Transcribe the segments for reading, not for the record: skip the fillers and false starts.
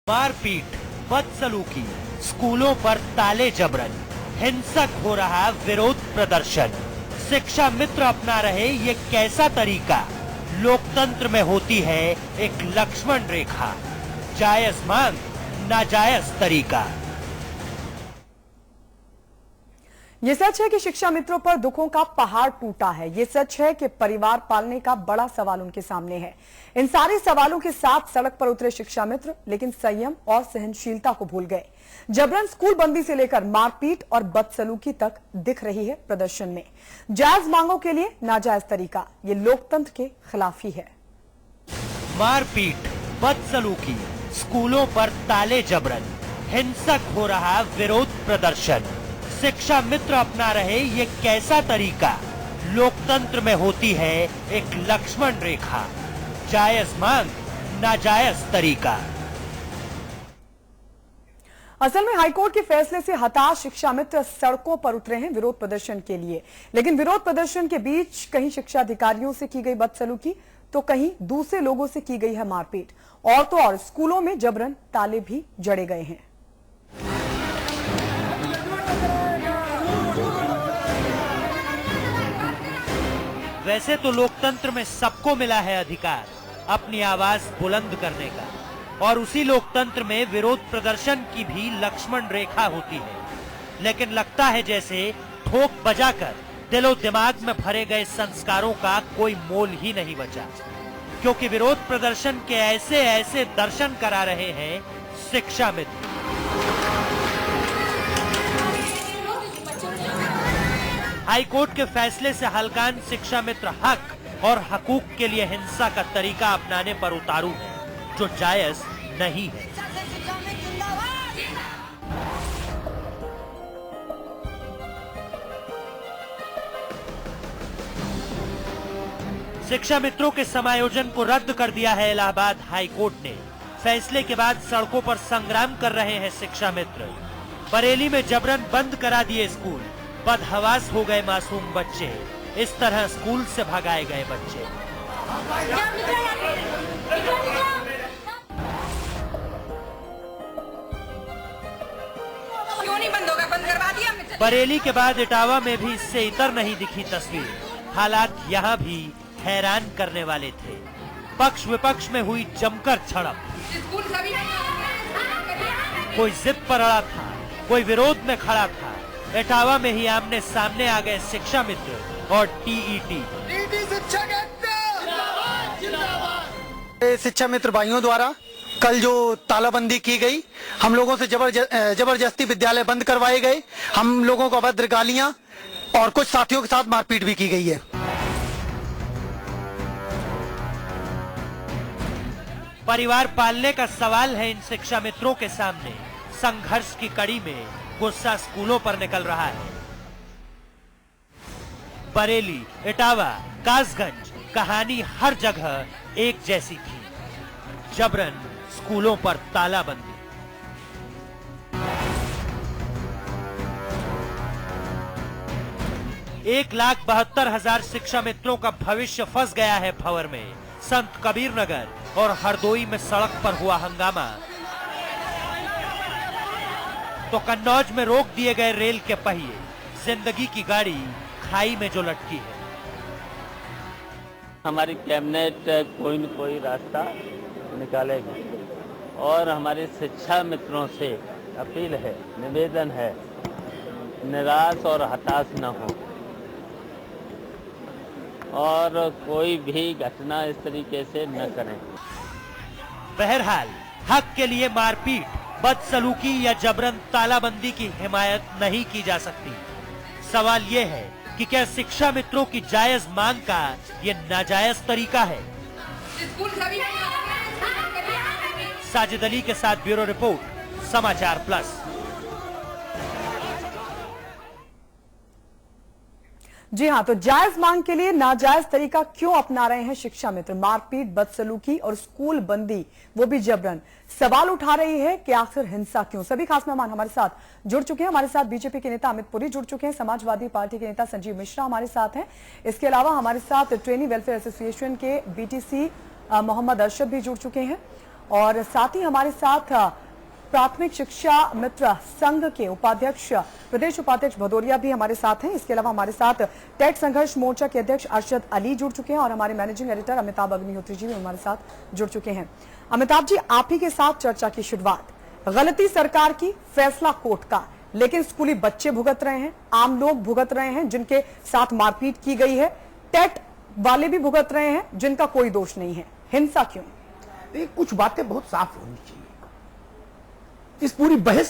मारपीट, बदसलूकी, स्कूलों पर ताले जबरन, हिंसक हो रहा विरोध प्रदर्शन। शिक्षा मित्र अपना रहे ये कैसा तरीका? लोकतंत्र में होती है एक लक्ष्मण रेखा। जायज मांग, नाजायज तरीका। ये सच है कि शिक्षा मित्रों पर दुखों का पहाड़ टूटा है। ये सच है कि परिवार पालने का बड़ा सवाल उनके सामने है। इन सारे सवालों के साथ सड़क पर उतरे शिक्षा मित्र लेकिन संयम और सहनशीलता को भूल गए। जबरन स्कूल बंदी से लेकर मारपीट और बदसलूकी तक दिख रही है प्रदर्शन में। जायज मांगों के लिए नाजायज तरीका, ये लोकतंत्र के खिलाफ ही है। मारपीट, बदसलूकी, स्कूलों पर ताले जबरन, हिंसक हो रहा विरोध प्रदर्शन। शिक्षा मित्र अपना रहे ये कैसा तरीका? लोकतंत्र में होती है एक लक्ष्मण रेखा। जायज मांग, नाजायज तरीका। असल में हाईकोर्ट के फैसले से हताश शिक्षा मित्र सड़कों पर उतरे हैं विरोध प्रदर्शन के लिए। लेकिन विरोध प्रदर्शन के बीच कहीं शिक्षा अधिकारियों से की गई बदसलूकी तो कहीं दूसरे लोगों से की गई है मारपीट। और तो और स्कूलों में जबरन ताले भी जड़े गए हैं। वैसे तो लोकतंत्र में सबको मिला है अधिकार अपनी आवाज बुलंद करने का, और उसी लोकतंत्र में विरोध प्रदर्शन की भी लक्ष्मण रेखा होती है। लेकिन लगता है जैसे ठोक बजाकर दिलो दिमाग में भरे गए संस्कारों का कोई मोल ही नहीं बचा, क्योंकि विरोध प्रदर्शन के ऐसे ऐसे दर्शन करा रहे हैं शिक्षा मित्र। हाईकोर्ट के फैसले से हलकान शिक्षा मित्र हक और हकूक के लिए हिंसा का तरीका अपनाने पर उतारू है, जो जायज नहीं है। शिक्षा मित्रों के समायोजन को रद्द कर दिया है इलाहाबाद हाईकोर्ट ने। फैसले के बाद सड़कों पर संग्राम कर रहे हैं शिक्षा मित्र। बरेली में जबरन बंद करा दिए स्कूल, बदहवास हो गए मासूम बच्चे, इस तरह स्कूल से भगाए गए बच्चे। क्यों नहीं बंद होगा? बंद करवा दिया। बरेली के बाद इटावा में भी इससे इतर नहीं दिखी तस्वीर। हालात यहाँ भी हैरान करने वाले थे। पक्ष विपक्ष में हुई जमकर झड़प। कोई जिद पर अड़ा था, कोई विरोध में खड़ा था। इटावा में ही आमने सामने आ गए शिक्षा मित्र और टीईटी। शिक्षा मित्र भाइयों द्वारा कल जो तालाबंदी की गई, हम लोगों से जबरदस्ती विद्यालय बंद करवाए गए, हम लोगों को अभद्र गालियां और कुछ साथियों के साथ मारपीट भी की गई है। परिवार पालने का सवाल है इन शिक्षा मित्रों के सामने। संघर्ष की कड़ी में गुस्सा स्कूलों पर निकल रहा है। बरेली, इटावा, कासगंज, कहानी हर जगह एक जैसी थी। जबरन स्कूलों पर तालाबंदी। एक 1,72,000 शिक्षा मित्रों का भविष्य फंस गया है भंवर में। संत कबीर नगर और हरदोई में सड़क पर हुआ हंगामा तो कन्नौज में रोक दिए गए रेल के पहिए। जिंदगी की गाड़ी खाई में जो लटकी है। हमारी कैबिनेट कोई न कोई रास्ता निकालेगी और हमारे शिक्षा मित्रों से अपील है, निवेदन है, निराश और हताश न हो और कोई भी घटना इस तरीके से न करें। बहरहाल हक के लिए मारपीट, बदसलूकी या जबरन तालाबंदी की हिमायत नहीं की जा सकती। सवाल ये है कि क्या शिक्षा मित्रों की जायज मांग का ये नाजायज तरीका है? साजिद अली के साथ ब्यूरो रिपोर्ट, समाचार प्लस। जी हां, तो जायज मांग के लिए नाजायज तरीका क्यों अपना रहे हैं शिक्षा मित्र? मारपीट, बदसलूकी और स्कूल बंदी, वो भी जबरन। सवाल उठा रही है कि आखिर हिंसा क्यों? सभी खास मेहमान हमारे साथ जुड़ चुके हैं। हमारे साथ बीजेपी के नेता अमित पुरी जुड़ चुके हैं, समाजवादी पार्टी के नेता संजीव मिश्रा हमारे साथ हैं। इसके अलावा हमारे साथ ट्रेनी वेलफेयर एसोसिएशन के बीटीसी मोहम्मद अरशद भी जुड़ चुके हैं और साथ ही हमारे साथ प्राथमिक शिक्षा मित्र संघ के उपाध्यक्ष प्रदेश उपाध्यक्ष भदौरिया भी हमारे साथ हैं। इसके अलावा हमारे साथ टेट संघर्ष मोर्चा के अध्यक्ष अरशद अली जुड़ चुके हैं और हमारे मैनेजिंग एडिटर अमिताभ अग्निहोत्री जी भी हमारे साथ जुड़ चुके हैं। अमिताभ जी, आप ही के साथ चर्चा की शुरुआत। गलती सरकार की, फैसला कोर्ट का, लेकिन स्कूली बच्चे भुगत रहे हैं, आम लोग भुगत रहे हैं जिनके साथ मारपीट की गई है, टेट वाले भी भुगत रहे हैं जिनका कोई दोष नहीं है। हिंसा क्यों? कुछ बातें बहुत साफ होनी चाहिए। इस पूरी बहस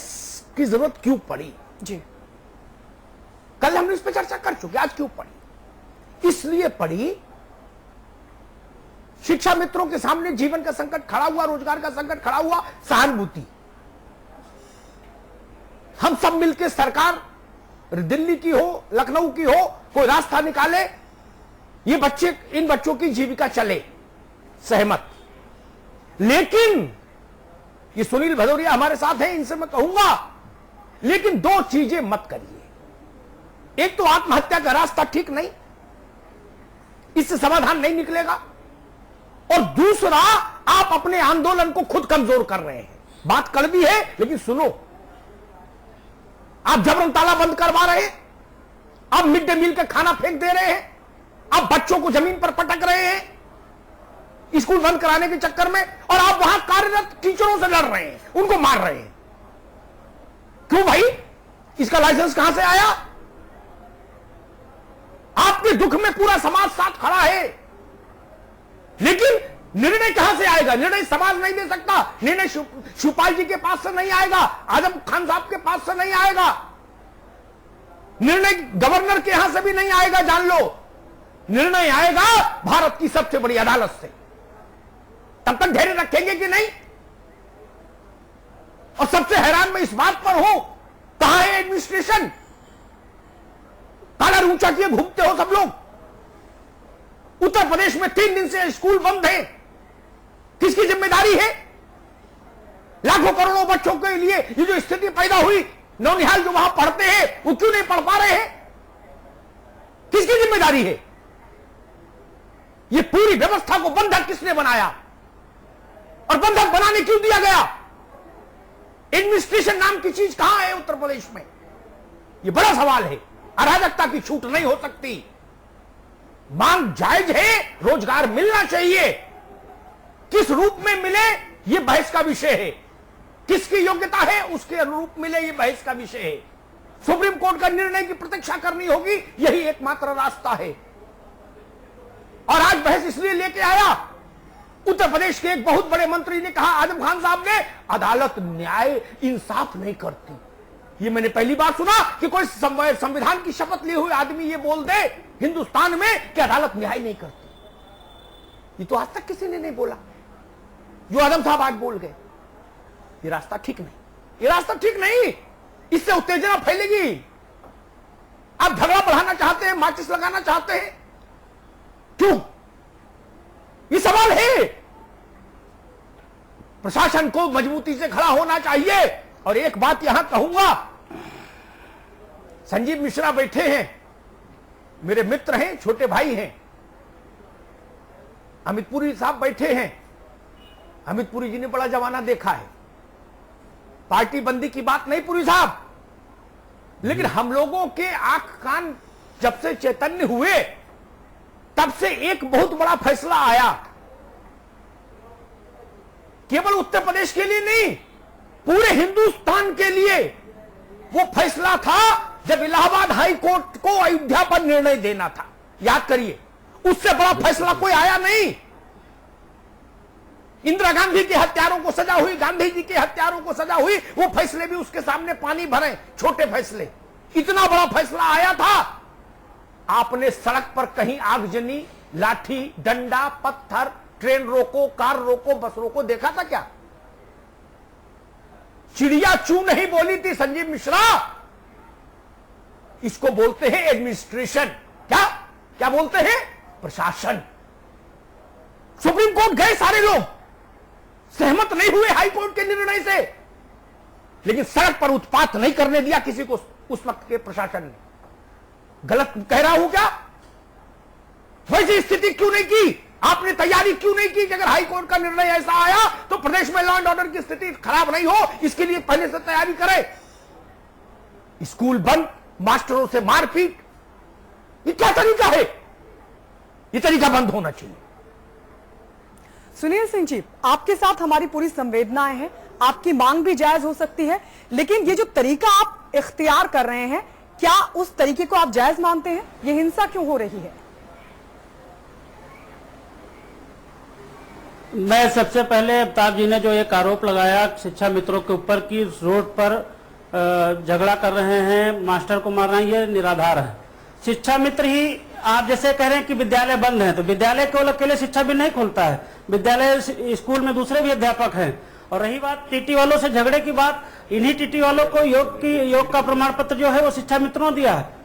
की जरूरत क्यों पड़ी? जी, कल हमने इस पर चर्चा कर चुके, आज क्यों पड़ी? इसलिए पड़ी, शिक्षा मित्रों के सामने जीवन का संकट खड़ा हुआ, रोजगार का संकट खड़ा हुआ, सहानुभूति। हम सब मिलकर सरकार, दिल्ली की हो, लखनऊ की हो, कोई रास्ता निकाले, ये बच्चे, इन बच्चों की जीविका चले, सहमत। लेकिन ये सुनील भदौरिया हमारे साथ हैं, इनसे मैं कहूंगा, लेकिन दो चीजें मत करिए। एक तो आत्महत्या का रास्ता ठीक नहीं, इससे समाधान नहीं निकलेगा, और दूसरा आप अपने आंदोलन को खुद कमजोर कर रहे हैं। बात कड़वी है लेकिन सुनो, आप जबरन ताला बंद करवा रहे हैं, आप मिड डे मील का खाना फेंक दे रहे हैं, आप बच्चों को जमीन पर पटक रहे हैं स्कूल बंद कराने के चक्कर में, और आप वहां कार्यरत टीचरों से लड़ रहे हैं, उनको मार रहे हैं। क्यों भाई? इसका लाइसेंस कहां से आया? आपके दुख में पूरा समाज साथ खड़ा है, लेकिन निर्णय कहां से आएगा? निर्णय समाज नहीं दे सकता, निर्णय शिवपाल जी के पास से नहीं आएगा, आजम खान साहब के पास से नहीं आएगा, निर्णय गवर्नर के यहां से भी नहीं आएगा, जान लो। निर्णय आएगा भारत की सबसे बड़ी अदालत से। तब तक धैर्य रखेंगे कि नहीं? और सबसे हैरान मैं इस बात पर हूं, कहां है एडमिनिस्ट्रेशन? कालर ऊंचा किए घूमते हो सब लोग। उत्तर प्रदेश में 3 दिन से स्कूल बंद है, किसकी जिम्मेदारी है? लाखों करोड़ों बच्चों के लिए ये जो स्थिति पैदा हुई, नौनिहाल जो वहां पढ़ते हैं वो क्यों नहीं पढ़ पा रहे हैं? किसकी जिम्मेदारी है? ये पूरी व्यवस्था को बंधक किसने बनाया, और बंधक बनाने क्यों दिया गया? एडमिनिस्ट्रेशन नाम की चीज कहां है उत्तर प्रदेश में? ये बड़ा सवाल है। अराजकता की छूट नहीं हो सकती। मांग जायज है, रोजगार मिलना चाहिए, किस रूप में मिले ये बहस का विषय है, किसकी योग्यता है उसके अनुरूप मिले ये बहस का विषय है। सुप्रीम कोर्ट का निर्णय की प्रतीक्षा करनी होगी, यही एकमात्र रास्ता है। और आज बहस इसलिए लेके आया, उत्तर प्रदेश के एक बहुत बड़े मंत्री ने कहा, आजम खान साहब ने, अदालत न्याय इंसाफ नहीं करती। ये मैंने पहली बार सुना कि कोई संविधान की शपथ लिए हुए आदमी ये बोल दे हिंदुस्तान में कि अदालत न्याय नहीं करती। ये तो आज तक किसी ने नहीं बोला, जो आजम साहब आज बोल गए। ये रास्ता ठीक नहीं, ये रास्ता ठीक नहीं, इससे उत्तेजना फैलेगी। आप झगड़ा बढ़ाना चाहते हैं, माचिस लगाना चाहते हैं, क्यों? ये सवाल है। प्रशासन को मजबूती से खड़ा होना चाहिए। और एक बात यहां कहूंगा, संजीव मिश्रा बैठे हैं, मेरे मित्र हैं, छोटे भाई हैं। अमित पुरी साहब बैठे हैं, अमित पुरी जी ने बड़ा जमाना देखा है। पार्टी बंदी की बात नहीं पुरी साहब, लेकिन हम लोगों के आंख कान जब से चैतन्य हुए तब से एक बहुत बड़ा फैसला आया, केवल उत्तर प्रदेश के लिए नहीं, पूरे हिंदुस्तान के लिए। वो फैसला था जब इलाहाबाद हाई कोर्ट को अयोध्या पर निर्णय देना था, याद करिए, उससे बड़ा फैसला कोई आया नहीं। इंदिरा गांधी के हत्यारों को सजा हुई, गांधी जी के हत्यारों को सजा हुई, वो फैसले भी उसके सामने पानी भरे, छोटे फैसले। इतना बड़ा फैसला आया था, आपने सड़क पर कहीं आगजनी, लाठी, डंडा, पत्थर, ट्रेन रोको, कार रोको, बस रोको देखा था क्या? चिड़िया चू नहीं बोली थी संजीव मिश्रा। इसको बोलते हैं एडमिनिस्ट्रेशन। क्या क्या बोलते हैं? प्रशासन। सुप्रीम कोर्ट गए सारे लोग, सहमत नहीं हुए हाई कोर्ट के निर्णय से, लेकिन सड़क पर उत्पात नहीं करने दिया किसी को उस वक्त के प्रशासन ने। गलत कह रहा हूं क्या? वैसी स्थिति क्यों नहीं की? आपने तैयारी क्यों नहीं की कि अगर हाई कोर्ट का निर्णय ऐसा आया तो प्रदेश में लॉ एंड ऑर्डर की स्थिति खराब नहीं हो, इसके लिए पहले से तैयारी करें। स्कूल बंद, मास्टरों से मारपीट, ये क्या तरीका है? ये तरीका बंद होना चाहिए। सुनील सिंह जी, आपके साथ हमारी पूरी संवेदनाएं हैं, आपकी मांग भी जायज हो सकती है, लेकिन ये जो तरीका आप इख्तियार कर रहे हैं, क्या उस तरीके को आप जायज मानते हैं? ये हिंसा क्यों हो रही है? मैं सबसे पहले अमिताभ जी ने जो एक आरोप लगाया शिक्षा मित्रों के ऊपर कि रोड पर झगड़ा कर रहे हैं, मास्टर को मार रहे हैं, ये निराधार है। शिक्षा मित्र ही, आप जैसे कह रहे हैं कि विद्यालय बंद है, तो विद्यालय केवल अकेले शिक्षा भी नहीं खोलता है, विद्यालय स्कूल में दूसरे भी अध्यापक हैं। और रही बात टीटी वालों से झगड़े की बात, इन्हीं टीटी वालों को योग का प्रमाण पत्र जो है वो शिक्षा मित्रों ने दिया है।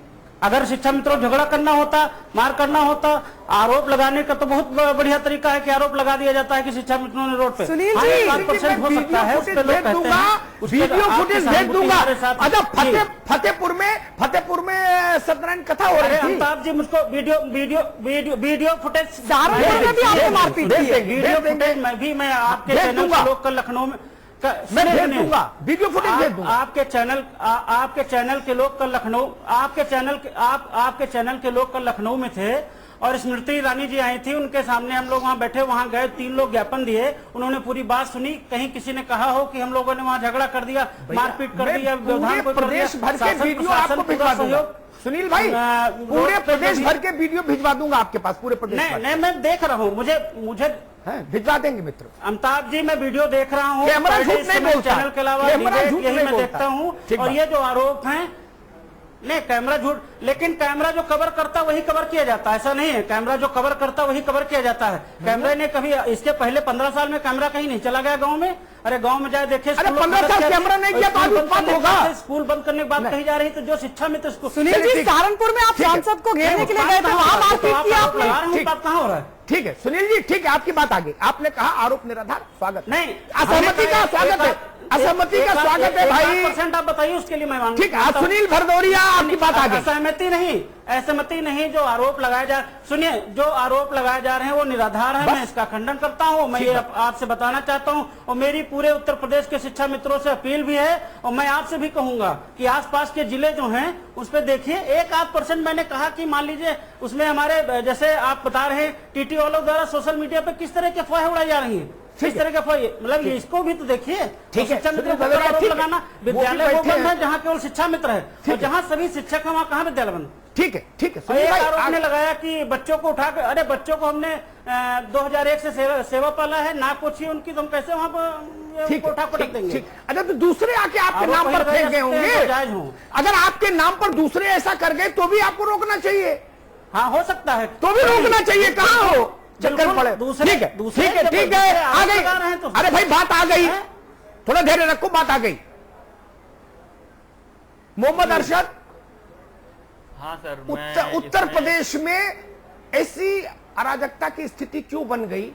अगर शिक्षा मित्रों झगड़ा करना होता, मार करना होता, आरोप लगाने का तो बहुत बढ़िया तरीका है कि आरोप लगा दिया जाता है कि शिक्षा मित्रों ने रोड पे। सुनील जी, 1% हो सकता है, उस पे लोग कहते हैं, वीडियो फुटेज भेज दूंगा। अच्छा, फतेहपुर में सत्यनारायण कथा हो रही थी। अमिताभ जी मुझको वीडियो फुटेज सहारनपुर में भी आपको मारपीट की है। वीडियो फुटेज में भी मैं आपके चैनल से लोग कल लखनऊ में मैं भेज दूंगा, वीडियो फुटेज भेज दूंगा। आपके चैनल के लोग कल लखनऊ, आपके चैनल के लोग कल लखनऊ में थे और स्मृति ईरानी जी आई थी, उनके सामने हम लोग वहां बैठे, वहां गए, 3 लोग ज्ञापन दिए, उन्होंने पूरी बात सुनी। कहीं किसी ने कहा हो कि हम लोगों ने वहां झगड़ा कर दिया, मारपीट कर दिया, व्यवधान को कर दिया। प्रदेश भर के वीडियो आपको भिजवा दूंगा सुनील भाई, पूरे प्रदेश भर के वीडियो भिजवा दूंगा आपके पास, पूरे प्रदेश। नहीं, मैं देख रहा हूँ, मुझे भिजवा देंगे मित्र। अमिताभ जी, मैं वीडियो देख रहा हूँ, कैमरा झूठ नहीं बोलता, चैनल के अलावा यही मैं देखता हूँ। और ये जो आरोप हैं, नहीं कैमरा झूठ, लेकिन कैमरा जो कवर करता वही कवर किया जाता है, ऐसा नहीं है। कैमरा जो कवर करता वही कवर किया जाता है। कैमरा ने कभी, इसके पहले 15 साल में कैमरा कहीं नहीं चला गया गांव में। अरे गांव में जाए देखे, 15 साल कैमरा नहीं किया तो आज उत्पाद होगा। स्कूल बंद करने की बात कही जा रही, तो जो शिक्षा मित्र सुनील जी, सहारनपुर में आप सांसद को घेरने के लिए गए थे, वहां मारपीट की आपने। कहाँ हो रहा है? ठीक है सुनील जी, ठीक है, आपकी बात आ गई। आपने कहा आरोप निराधार, स्वागत नहीं, असहमति का स्वागत है, असहमति का स्वागत है भाई। % आप बताइए, उसके लिए मैं मानूं। ठीक है, सुनील भरदौरिया, आपकी बात आ गई। असहमति नहीं, जो आरोप लगाए जा, सुनिए, जो आरोप लगाए जा रहे हैं वो निराधार है, मैं इसका खंडन करता हूं। मैं ये आपसे बताना चाहता हूं, और मेरी पूरे उत्तर प्रदेश के शिक्षा मित्रों से अपील भी है, और मैं आपसे भी कहूंगा कि आसपास के जिले जो हैं उस पर देखिए, 1-8% मैंने कहा कि मान लीजिए उसमें हमारे, जैसे आप बता रहे हैं, टीटी वालों द्वारा सोशल मीडिया पे किस तरह की अफवाहें उड़ाई जा रही है, किस तरह का, मतलब इसको भी तो देखिए। ठीक है, शिक्षा मित्रों पर आरोप लगाना, विद्यालय वो बंद है जहाँ केवल शिक्षा मित्र है, और जहाँ सभी शिक्षक है वहाँ कहाँ विद्यालय बंद? ठीक है, ठीक है। एक आरोप ने लगाया कि बच्चों को उठाकर, अरे बच्चों को हमने 2001 से सेवा पाला है, ना पूछिए उनकी, तो हम कैसे वहाँ पर उठा पटक देंगे? अच्छा, तो दूसरे आके आपके नाम पर फेंक गए होंगे, अगर आपके नाम पर दूसरे ऐसा कर गए तो भी आपको रोकना चाहिए। हाँ, हो सकता है, तो भी रोकना चाहिए। कहाँ हो, चक्कर पड़े। ठीक है, ठीक है, आ गई। अरे भाई, बात आ गई, थोड़ा धैर्य रखो, बात आ गई। मोहम्मद अरशद, हाँ सर, उत्तर प्रदेश में ऐसी अराजकता की स्थिति क्यों बन गई?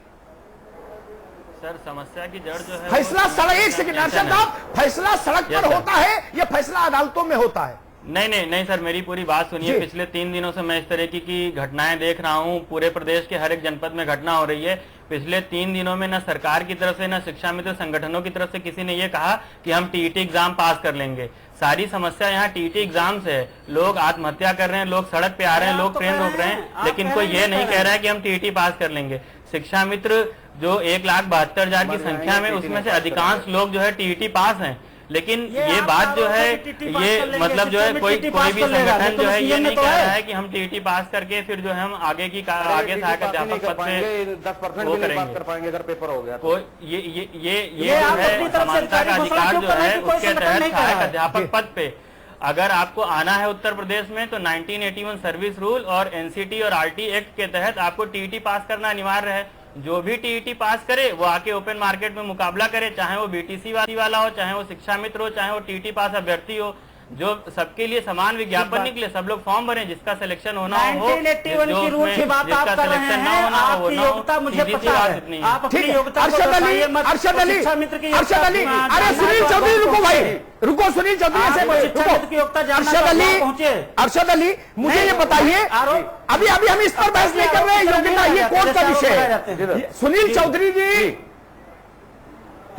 सर, समस्या की जड़ जो है, फैसला सड़क, एक सेकंड अरशद साहब, फैसला सड़क पर होता है या फैसला अदालतों में होता है? नहीं सर, मेरी पूरी बात सुनिए। पिछले 3 दिनों से मैं इस तरह की घटनाएं देख रहा हूं, पूरे प्रदेश के हर एक जनपद में घटना हो रही है। पिछले 3 दिनों में न सरकार की तरफ से, न शिक्षा मित्र संगठनों की तरफ से किसी ने ये कहा कि हम टीईटी एग्जाम पास कर लेंगे। सारी समस्या यहाँ टीईटी एग्जाम से है। लोग आत्महत्या कर रहे हैं, लोग सड़क पे आ रहे हैं, लोग ट्रेन रोक रहे हैं, लेकिन कोई ये नहीं कह रहा है कि हम टीईटी पास कर लेंगे। शिक्षा मित्र जो 1,72,000 की संख्या में, उसमें से अधिकांश लोग जो है टीईटी पास हैं, लेकिन ये बात जो है, ये मतलब जो है कोई भी संगठन जो है ये नहीं कह रहा है कि हम टीईटी पास करके फिर जो है हम आगे सहायक अध्यापक पद पे 10% वो करेंगे, कर पाएंगे अगर पेपर हो गया। कोई ये जो है समानता का अधिकार जो है, उसके तहत सहायक अध्यापक पद पे अगर आपको आना है उत्तर प्रदेश में, तो 1981 सर्विस रूल और एनसीटी और आरटी एक्ट के तहत आपको टीईटी पास करना अनिवार्य है। जो भी टीईटी पास करे वो आके ओपन मार्केट में मुकाबला करे, चाहे वो बीटीसी वाला हो, चाहे वो शिक्षा मित्र हो, चाहे वो टीईटी पास अभ्यर्थी हो। जो सबके लिए समान विज्ञापन निकले, सब लोग फॉर्म भरें, जिसका सिलेक्शन होना हो, 1981 की रूल की बात आप कर रहे हैं, आपकी योग्यता मुझे पता है, आप अपनी योग्यता को बताइए मत। अरशद अली, अरे सुनील चौधरी रुको, भाई, रुको सुनील चौधरी से शिक्षा मित्र की योग्यता जानना अरशद अली, पहुंचे। अरशद अली मुझे ये बताइए, अभी हम इस पर बहस नहीं कर रहे हैं, योग्यता ये कोर्ट का विषय है। सुनील चौधरी जी,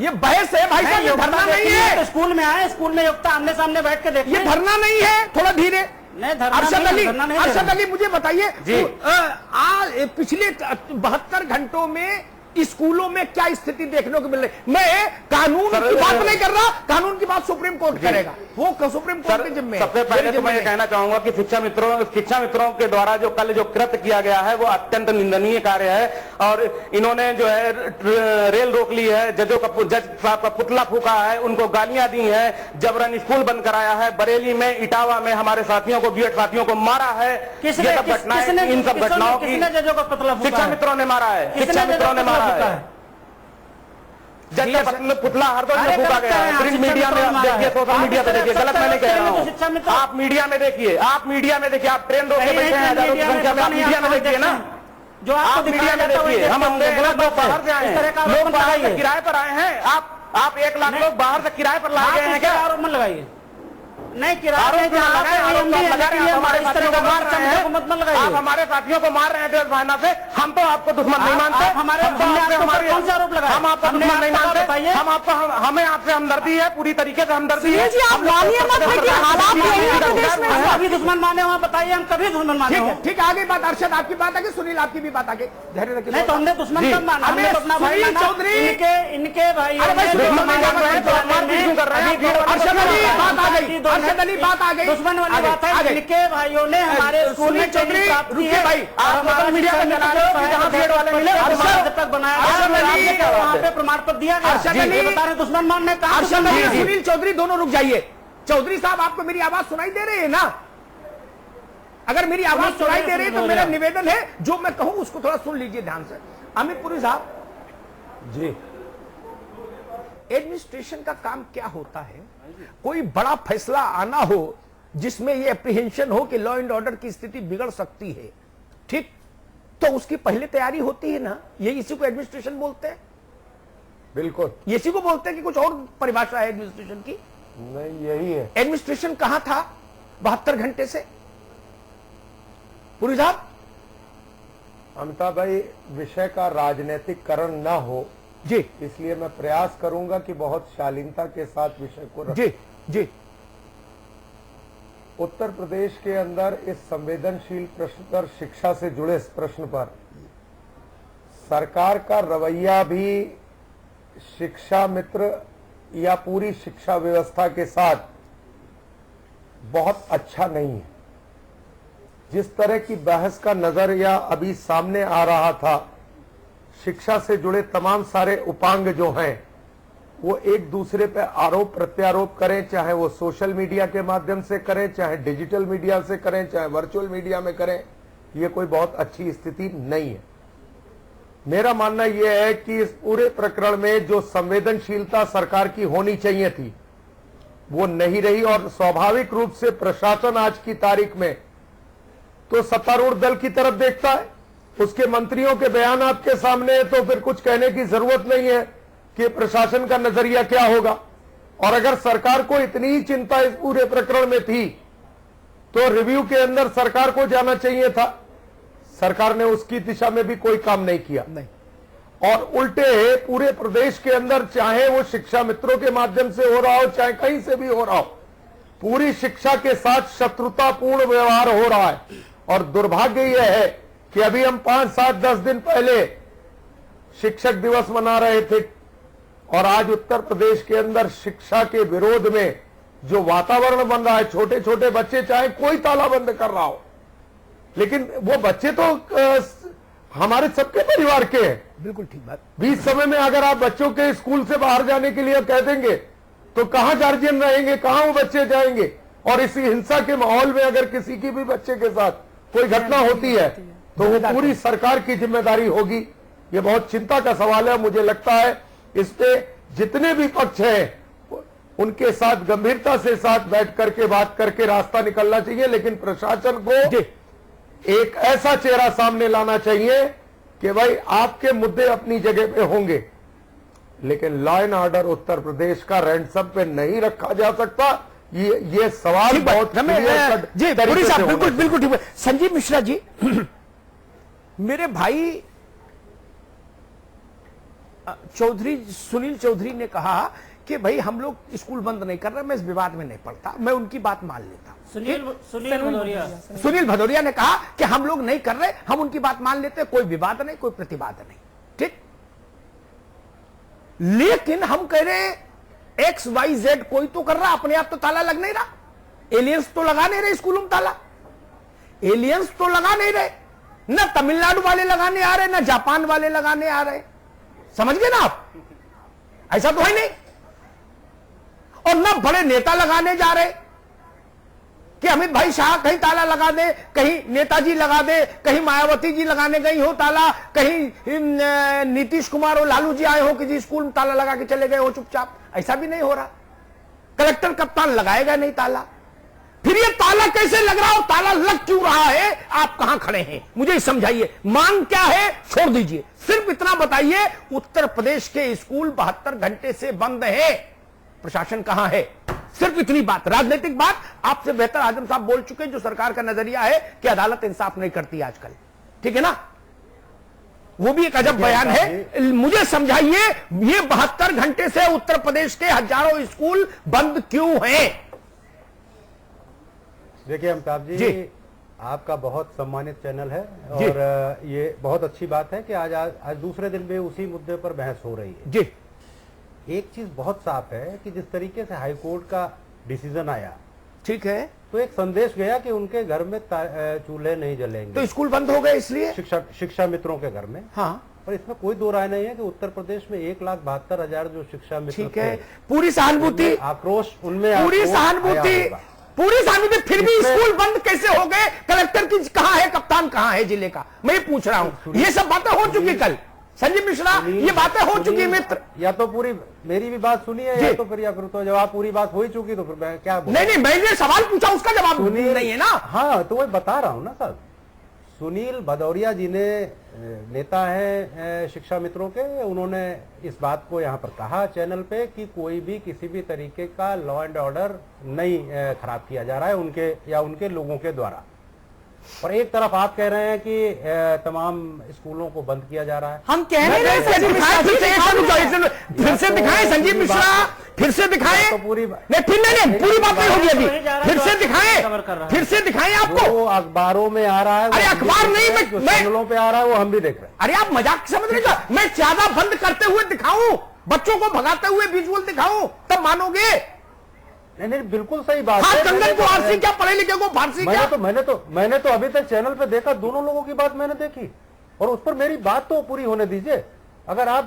ये बहस है भाई साहब, ये धरना नहीं है। स्कूल में आए, स्कूल में योग्यता आमने सामने बैठ के देखें। ये धरना नहीं है, थोड़ा धीरे। अरशद अली मुझे बताइए, पिछले 72 घंटों में स्कूलों में क्या स्थिति देखने को मिल रही? मैं कानून की बात नहीं कर रहा, कानून की बात सुप्रीम कोर्ट करेगा, वो सुप्रीम कोर्ट के जिम्मे। सबसे पहले तो मैं ये कहना चाहूंगा कि शिक्षा मित्रों के द्वारा जो कल जो कृत्य किया गया है वो अत्यंत निंदनीय कार्य है, और इन्होंने जो है रेल रोक ली है, जज साहब का पुतला फूका है, उनको गालियां दी है, जबरन स्कूल बंद कराया है, बरेली में, इटावा में हमारे साथियों को, बीएड साथियों को मारा है। ये सब घटनाएं, इन सब घटनाओं की शिक्षा मित्रों ने मारा है, शिक्षा मित्रों ने मारा है। जज का पुतला हरदोई में फूका गया है, प्रिंट मीडिया में आप देखिए, सोशल मीडिया पे देखिए, गलत मैं नहीं कह रहा हूँ, आप मीडिया में देखिए, आप ट्रेन रोक के बैठे हैं हजारों की संख्या में, आप मीडिया में देखिए ना, जो आप मीडिया में देखिए। हम लोग बाहर से आए हैं, लोग बाहर से किराए पर आए हैं, आप 1 लाख लोग बाहर से किराए पर लाए गए हैं क्या? आरोप मत लगाइए, नहीं किराया हमारे साथियों को मार रहे हैं, आप हमारे साथियों को मार रहे हैं ड्रेस भावना से, हम तो आपको दुश्मन नहीं मानते, कौन सा आरोप लगाया? हम आपको दुश्मन नहीं मानते, हम आपको, हमें आपसे हमदर्दी है, पूरी तरीके से हमदर्दी है। कभी दुश्मन माने वहाँ बताइए, हम कभी दुश्मन माने। ठीक है, आगे बात, अरशद आपकी बात आगे, सुनील आपकी भी बात आगे, धैर्य रखिए। नहीं तो हमने दुश्मन कब माना? हमने अपना भाई माना, इनके भाई अरशद अली बात आ गई, दुश्मन वाली बात है। इनके भाइयों ने हमारे स्कूल में चौधरी रुकिए भाई, आप सोशल मीडिया पे चला रहे हो, जहाँ भीड़ वाले मिले जब तक बनाया वहाँ पे प्रमाण पत्र दिया गया। अरशद अली बता रहे दुश्मन मानने का। अरशद अली, सुनील चौधरी दोनों रुक जाइए। चौधरी साहब, आपको मेरी आवाज सुनाई दे रही है ना? अगर मेरी आवाज सुनाई दे रही है तो मेरा निवेदन है, जो मैं कहूं उसको थोड़ा सुन लीजिए ध्यान से। अमित पुरी साहब जी, एडमिनिस्ट्रेशन का काम क्या होता है? कोई बड़ा फैसला आना हो जिसमें यह एप्रीहेंशन हो कि लॉ एंड ऑर्डर की स्थिति बिगड़ सकती है, ठीक, तो उसकी पहले तैयारी होती है ना, ये इसी को एडमिनिस्ट्रेशन बोलते हैं। बिल्कुल, इसी को बोलते हैं कि कुछ और परिभाषा है एडमिनिस्ट्रेशन की? नहीं, यही है। एडमिनिस्ट्रेशन कहां था 72 घंटे से? पुरी साहब, अमिताभ भाई, विषय का राजनीतिकरण न हो जी, इसलिए मैं प्रयास करूंगा कि बहुत शालीनता के साथ विषय को रखें। जी जी। उत्तर प्रदेश के अंदर इस संवेदनशील प्रश्न पर, शिक्षा से जुड़े इस प्रश्न पर सरकार का रवैया भी शिक्षा मित्र या पूरी शिक्षा व्यवस्था के साथ बहुत अच्छा नहीं है। जिस तरह की बहस का नजरिया अभी सामने आ रहा था, शिक्षा से जुड़े तमाम सारे उपांग जो हैं वो एक दूसरे पे आरोप प्रत्यारोप करें, चाहे वो सोशल मीडिया के माध्यम से करें, चाहे डिजिटल मीडिया से करें, चाहे वर्चुअल मीडिया में करें, ये कोई बहुत अच्छी स्थिति नहीं है। मेरा मानना यह है कि इस पूरे प्रकरण में जो संवेदनशीलता सरकार की होनी चाहिए थी वो नहीं रही, और स्वाभाविक रूप से प्रशासन आज की तारीख में तो सत्तारूढ़ दल की तरफ देखता है, उसके मंत्रियों के बयान आपके सामने है, तो फिर कुछ कहने की जरूरत नहीं है कि प्रशासन का नजरिया क्या होगा। और अगर सरकार को इतनी ही चिंता इस पूरे प्रकरण में थी तो रिव्यू के अंदर सरकार को जाना चाहिए था। सरकार ने उसकी दिशा में भी कोई काम नहीं किया, नहीं। और उल्टे पूरे प्रदेश के अंदर, चाहे वो शिक्षा मित्रों के माध्यम से हो रहा हो, चाहे कहीं से भी हो रहा हो, पूरी शिक्षा के साथ शत्रुतापूर्ण व्यवहार हो रहा है। और दुर्भाग्य यह है कि अभी हम 5, 7, 10 दिन पहले शिक्षक दिवस मना रहे थे, और आज उत्तर प्रदेश के अंदर शिक्षा के विरोध में जो वातावरण बन रहा है, छोटे छोटे बच्चे चाहे कोई तालाबंद कर रहा हो, लेकिन वो बच्चे तो हमारे सबके परिवार के हैं। बिल्कुल ठीक बात। 20 समय में अगर आप बच्चों के स्कूल से बाहर जाने के लिए कह देंगे तो कहां गार्जियन रहेंगे, कहां वो बच्चे जाएंगे? और इसी हिंसा के माहौल में अगर किसी की भी बच्चे के साथ कोई घटना होती है तो वो पूरी सरकार की जिम्मेदारी होगी। ये बहुत चिंता का सवाल है। मुझे लगता है इस पे जितने भी पक्ष हैं उनके साथ गंभीरता से साथ बैठ करके बात करके रास्ता निकलना चाहिए, लेकिन प्रशासन को एक ऐसा चेहरा सामने लाना चाहिए कि भाई आपके मुद्दे अपनी जगह पे होंगे, लेकिन law and order Uttar Pradesh का रैंसम पे नहीं रखा जा सकता। ये सवाल बहुत जी पुरी साहब, बिल्कुल बिल्कुल ठीक है। संजीव मिश्रा जी, मेरे भाई चौधरी सुनील चौधरी ने कहा कि भाई हम लोग स्कूल बंद नहीं कर रहे, मैं इस विवाद में नहीं पड़ता, मैं उनकी बात मान लेता हूं। सुनील भदौरिया ने कहा कि हम लोग नहीं कर रहे, हम उनकी बात मान लेते, कोई विवाद नहीं, कोई प्रतिवाद नहीं, ठीक। लेकिन हम कह रहे XYZ कोई तो कर रहा, अपने आप तो ताला लग नहीं रहा। एलियंस तो लगा नहीं रहे स्कूलों में ताला, एलियंस तो लगा नहीं रहे, ना तमिलनाडु वाले लगाने आ रहे, ना जापान वाले लगाने आ रहे। समझ गए ना आप? ऐसा तो है नहीं। और ना बड़े नेता लगाने जा रहे कि अमित भाई शाह कहीं ताला लगा दे, कहीं नेताजी लगा दे, कहीं मायावती जी लगाने गई हो ताला, कहीं नीतीश कुमार और लालू जी आए हो कि जी स्कूल में ताला लगा के चले गए हो चुपचाप। ऐसा भी नहीं हो रहा। कलेक्टर कप्तान लगाएगा नहीं ताला। फिर ये ताला कैसे लग रहा हो, ताला लग क्यों रहा है, आप कहां खड़े हैं मुझे समझाइए। मांग क्या है छोड़ दीजिए, सिर्फ इतना बताइए उत्तर प्रदेश के स्कूल 72 घंटे से बंद है, प्रशासन कहां है, सिर्फ इतनी बात। राजनीतिक बात आपसे बेहतर आजम साहब बोल चुके, जो सरकार का नजरिया है कि अदालत इंसाफ नहीं करती आजकल, ठीक है ना, वो भी एक अजब बयान है। मुझे समझाइए ये 72 घंटे से उत्तर प्रदेश के हजारों स्कूल बंद क्यों हैं? देखिए अमिताभ जी, आपका बहुत सम्मानित चैनल है और ये बहुत अच्छी बात है कि आज दूसरे दिन भी उसी मुद्दे पर बहस हो रही है। जी, एक चीज बहुत साफ है कि जिस तरीके से हाईकोर्ट का डिसीजन आया, ठीक है, तो एक संदेश गया कि उनके घर में चूल्हे नहीं जलेंगे, तो स्कूल बंद हो गए इसलिए शिक्षा मित्रों के घर में। हाँ, और इसमें कोई दो राय नहीं है कि उत्तर प्रदेश में 1,72,000 जो शिक्षा मित्र, ठीक है, पूरी सहानुभूति, आक्रोश उनमें, पूरी सहानुभूति, फिर भी स्कूल बंद कैसे हो गए? कलेक्टर की कहां है, कप्तान कहां है जिले का, मैं पूछ रहा हूं। ये सब बातें हो चुकी कल, संजीव मिश्रा, ये बातें हो चुकी मित्र। या तो पूरी मेरी भी बात सुनिए, या तो फिर या फिर तो जवाब पूरी बात हो ही चुकी, तो फिर मैं क्या बोलूं? नहीं, मैंने सवाल पूछा, उसका जवाब नहीं है ना। हाँ, तो वही बता रहा हूँ ना सर। सुनील भदौरिया जी ने नेता हैं शिक्षा मित्रों के, उन्होंने इस बात को यहाँ पर कहा चैनल पे कि कोई भी किसी भी तरीके का लॉ एंड ऑर्डर नहीं खराब किया जा रहा है उनके या उनके लोगों के द्वारा। और एक तरफ आप कह रहे हैं कि तमाम स्कूलों को बंद किया जा रहा है। हम कह रहे हैं फिर से दिखाएं संजीव मिश्रा, फिर से दिखाएं, तो पूरी नहीं पूरी बात नहीं होगी अभी, फिर से दिखाएं आपको। वो अखबारों में आ रहा है, अरे अखबार नहीं, चैनलों पे आ रहा है, वो हम भी देख रहे हैं। अरे आप मजाक समझ रहे हो? मैं ज्यादा बंद करते हुए दिखाऊं, बच्चों को भगाते हुए विजुअल दिखाऊं, तब मानोगे? नहीं, बिल्कुल सही बात है। कंगन को आरसी क्या, पढ़े लिखे को फारसी क्या? मैंने तो अभी तक चैनल पे देखा, दोनों लोगों की बात मैंने देखी, और उस पर मेरी बात तो पूरी होने दीजिए। अगर आप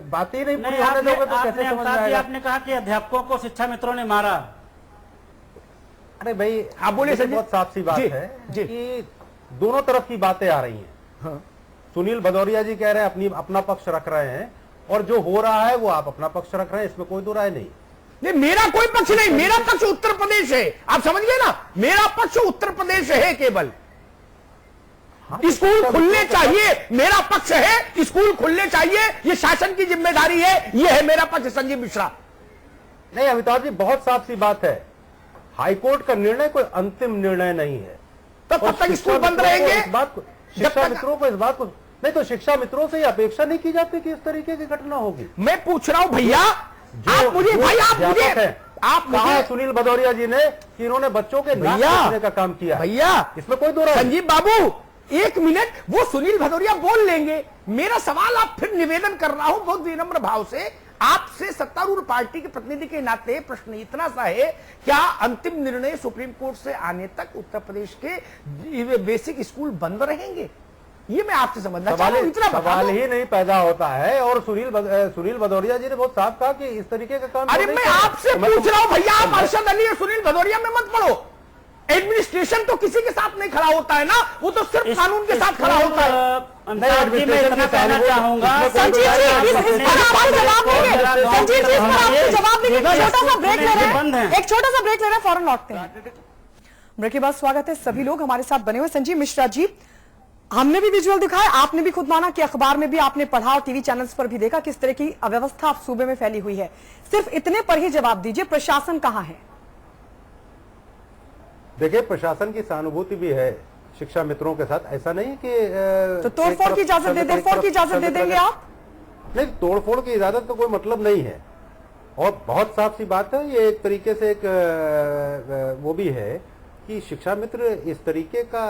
बात ही नहीं पूरी होने दोगे तो कैसे समझ में आएगा? आपने कहा कि अध्यापकों को शिक्षा मित्रों ने मारा। अरे भाई आप बोले, बहुत साफ सी बात है कि दोनों तरफ की बातें आ रही हैं। सुनील भदौरिया जी कह रहे हैं अपना पक्ष रख रहे हैं, और जो हो रहा है वो आप अपना पक्ष रख रहे हैं, इसमें कोई दो राय नहीं। नहीं, मेरा कोई पक्ष नहीं, मेरा पक्ष उत्तर प्रदेश है, आप समझ गए ना, मेरा पक्ष उत्तर प्रदेश है केवल। स्कूल खुलने चाहिए, मेरा पक्ष है, स्कूल खुलने चाहिए, ये शासन की जिम्मेदारी है, ये है मेरा पक्ष। संजीव मिश्रा, नहीं अमिताभ जी, बहुत साफ सी बात है, हाईकोर्ट का निर्णय कोई अंतिम निर्णय नहीं है। तो तब तक स्कूल बंद रहेंगे। इस बात को शिक्षा मित्रों को, इस बात को नहीं, तो शिक्षा मित्रों से अपेक्षा नहीं की जाती कि इस तरीके की घटना होगी। मैं पूछ रहा हूं भैया, आप मुझे कहा सुनील भदौरिया जी ने कि इन्होंने बच्चों के नाक काटने का काम किया। भैया इसमें कोई दो राय। संजीव बाबू एक मिनट, वो सुनील भदौरिया बोल लेंगे। मेरा सवाल आप फिर निवेदन कर रहा हूं बहुत विनम्र भाव से, आपसे सत्तारूढ़ पार्टी के प्रतिनिधि के नाते प्रश्न इतना सा है, क्या अंतिम निर्णय सुप्रीम कोर्ट से आने तक उत्तर प्रदेश के बेसिक स्कूल बंद रहेंगे? ये मैं आपसे समझना चाहता हूं, इतना सवाल ही नहीं पैदा होता है। और सुनील भदौरिया जी ने बहुत साफ कहा कि इस तरीके का काम। अरे मैं आपसे पूछ रहा हूं भैया, आप अरशद अली और सुनील भदौरिया में मत पढ़ो। एडमिनिस्ट्रेशन तो किसी के साथ नहीं खड़ा होता है ना, वो तो सिर्फ कानून के साथ खड़ा होता है। संजीव जी, मैं इतना कहना चाहूंगा, संजीव जी इस पर आप जवाब देंगे, संजीव जी इस पर आप जवाब देंगे। छोटा सा ब्रेक ले रहे हैं, एक छोटा सा ब्रेक ले रहे हैं, फौरन लौटते हैं। ब्रेक के बाद स्वागत है सभी लोग हमारे साथ बने हुए। संजीव मिश्रा जी, हमने भी विजुअल दिखाए, आपने भी खुद माना कि अखबार में भी आपने पढ़ा और टीवी चैनल्स पर भी देखा किस तरह की अव्यवस्था अब सूबे में फैली हुई है। सिर्फ इतने पर ही जवाब दीजिए, प्रशासन कहां है? देखिए, प्रशासन की सहानुभूति भी है शिक्षा मित्रों के साथ। ऐसा नहीं कि तो तोड़फोड़ की इजाजत दे देंगे आप? नहीं, तोड़फोड़ की इजाजत का कोई मतलब नहीं है। और बहुत साफ सी बात है, ये एक तरीके से एक वो भी है कि शिक्षा मित्र इस तरीके का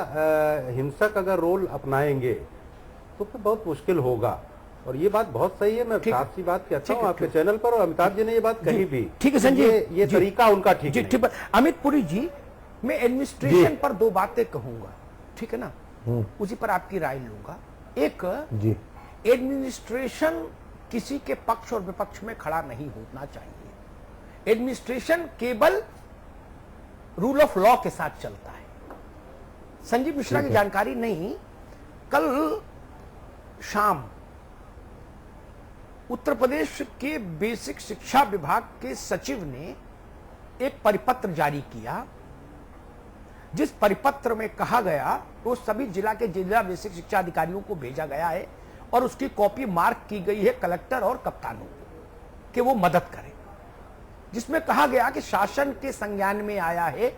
हिंसक अगर रोल अपनाएंगे तो फिर बहुत मुश्किल होगा। और ये बात बहुत सही है, मैं साफ सी बात कहता हूँ आपके चैनल पर, और अमिताभ जी ने ये बात कही भी। ठीक है संजय, ये तरीका उनका ठीक है। ठीक है अमित पुरी जी, मैं एडमिनिस्ट्रेशन पर दो बातें कहूंगा, ठीक है ना, उसी पर आपकी राय लूंगा। एक, एडमिनिस्ट्रेशन किसी के पक्ष और विपक्ष में खड़ा नहीं होना चाहिए। एडमिनिस्ट्रेशन केवल रूल ऑफ लॉ के साथ चलता है। संजीव मिश्रा की जानकारी नहीं, कल शाम उत्तर प्रदेश के बेसिक शिक्षा विभाग के सचिव ने एक परिपत्र जारी किया, जिस परिपत्र में कहा गया वो सभी जिला के जिला बेसिक शिक्षा अधिकारियों को भेजा गया है और उसकी कॉपी मार्क की गई है कलेक्टर और कप्तानों को कि वो मदद करें, जिसमें कहा गया कि शासन के संज्ञान में आया है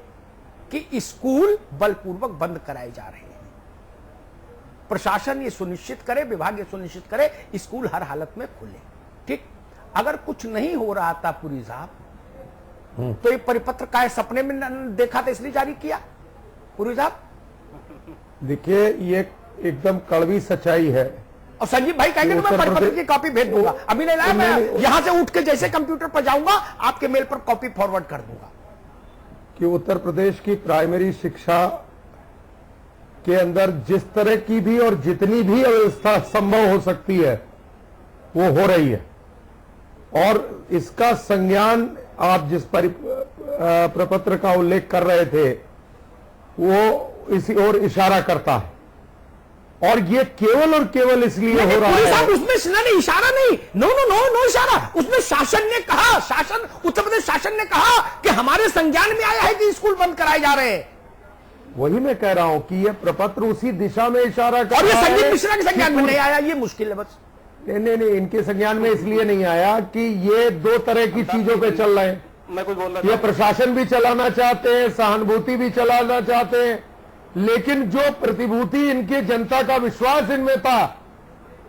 कि स्कूल बलपूर्वक बंद कराए जा रहे हैं। प्रशासन ये सुनिश्चित करे, विभाग ये सुनिश्चित करे स्कूल हर हालत में खुले। ठीक, अगर कुछ नहीं हो रहा था पुरी साहब तो ये परिपत्र का सपने में देखा था इसलिए जारी किया? पुरी साहब देखिए, ये एकदम कड़वी सच्चाई है। और संजीव भाई कहेंगे तो मैं परिपत्र की कॉपी भेज दूंगा, अभी नहीं लाया, मैं यहां से उठ के जैसे कंप्यूटर पर जाऊंगा आपके मेल पर कॉपी फॉरवर्ड कर दूंगा कि उत्तर प्रदेश की प्राइमरी शिक्षा के अंदर जिस तरह की भी और जितनी भी अव्यवस्था संभव हो सकती है वो हो रही है, और इसका संज्ञान आप जिस प्रपत्र का उल्लेख कर रहे थे वो इसी ओर इशारा करता है, और ये केवल और केवल इसलिए हो रहा है। उसमें नहीं इशारा नहीं, नो इशारा, उसमें शासन ने कहा, शासन उत्तर प्रदेश शासन ने कहा कि हमारे संज्ञान में आया है कि स्कूल बंद कराए जा रहे हैं। वही मैं कह रहा हूं कि ये प्रपत्र उसी दिशा में इशारा कर और ये रहा है। संजीव मिश्रा के संज्ञान में नहीं आया, ये मुश्किल है बस। नहीं, इनके संज्ञान में इसलिए नहीं आया कि ये दो तरह की चीजों पे चल रहे हैं। मैं कुछ बोल रहा ये प्रशासन भी चलाना चाहते हैं, सहानुभूति भी चलाना चाहते हैं, लेकिन जो प्रतिभूति इनकी जनता का विश्वास इनमें था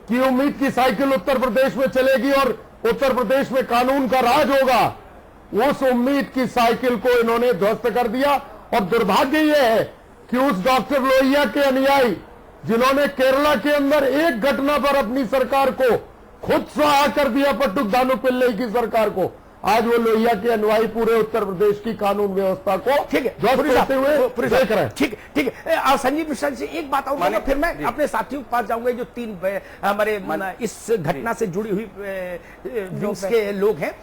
कि उम्मीद की साइकिल उत्तर प्रदेश में चलेगी और उत्तर प्रदेश में कानून का राज होगा, उस उम्मीद की साइकिल को इन्होंने ध्वस्त कर दिया। और दुर्भाग्य यह है कि उस डॉक्टर लोहिया के अनुयायी जिन्होंने केरला के अंदर एक घटना पर अपनी सरकार को खुद सहा कर दिया, पट्टुक दानु पिल्लई की सरकार को, आज वो लोहिया के अनुयायी पूरे उत्तर प्रदेश की कानून व्यवस्था को ठीक है करते हुए देख रहे हैं। ठीक है। संजीव मिश्रा से एक बात और फिर मैं अपने साथियों के पास जाऊंगा, जो तीन हमारे इस घटना से जुड़ी हुई विंग्स के लोग हैं।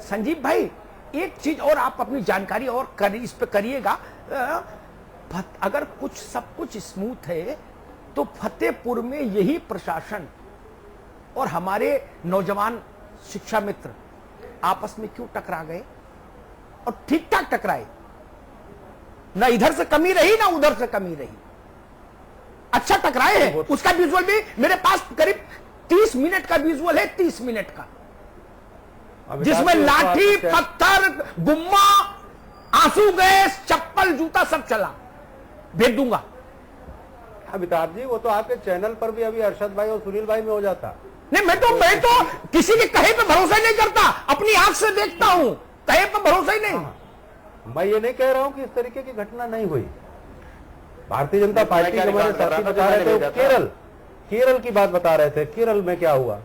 संजीव भाई, एक चीज और आप अपनी जानकारी और इस पे करिएगा, अगर कुछ सब कुछ स्मूथ है तो फतेहपुर में यही प्रशासन और हमारे नौजवान शिक्षा मित्र आपस में क्यों टकरा गए और ठीक ठाक टकराए? ना इधर से कमी रही ना उधर से कमी रही, अच्छा टकराए हैं। उसका विजुअल भी मेरे पास करीब 30 मिनट का विजुअल है, 30 मिनट का, जिसमें लाठी, पत्थर, गुम्मा, आंसू गैस, चप्पल, जूता सब चला। भेज दूंगा। अमिताभ जी, वो तो आपके चैनल पर भी अभी अरशद भाई और सुनील भाई में हो जाता। नहीं, मैं तो किसी के कहे पे भरोसा नहीं करता, अपनी आंख से देखता हूं, कहे पे भरोसा ही नहीं। मैं ये नहीं कह रहा हूं कि इस तरीके की घटना नहीं हुई। भारतीय जनता पार्टी के हमारे साथी बता रहे थे, केरल की बात बता रहे थे, केरल में क्या हुआ।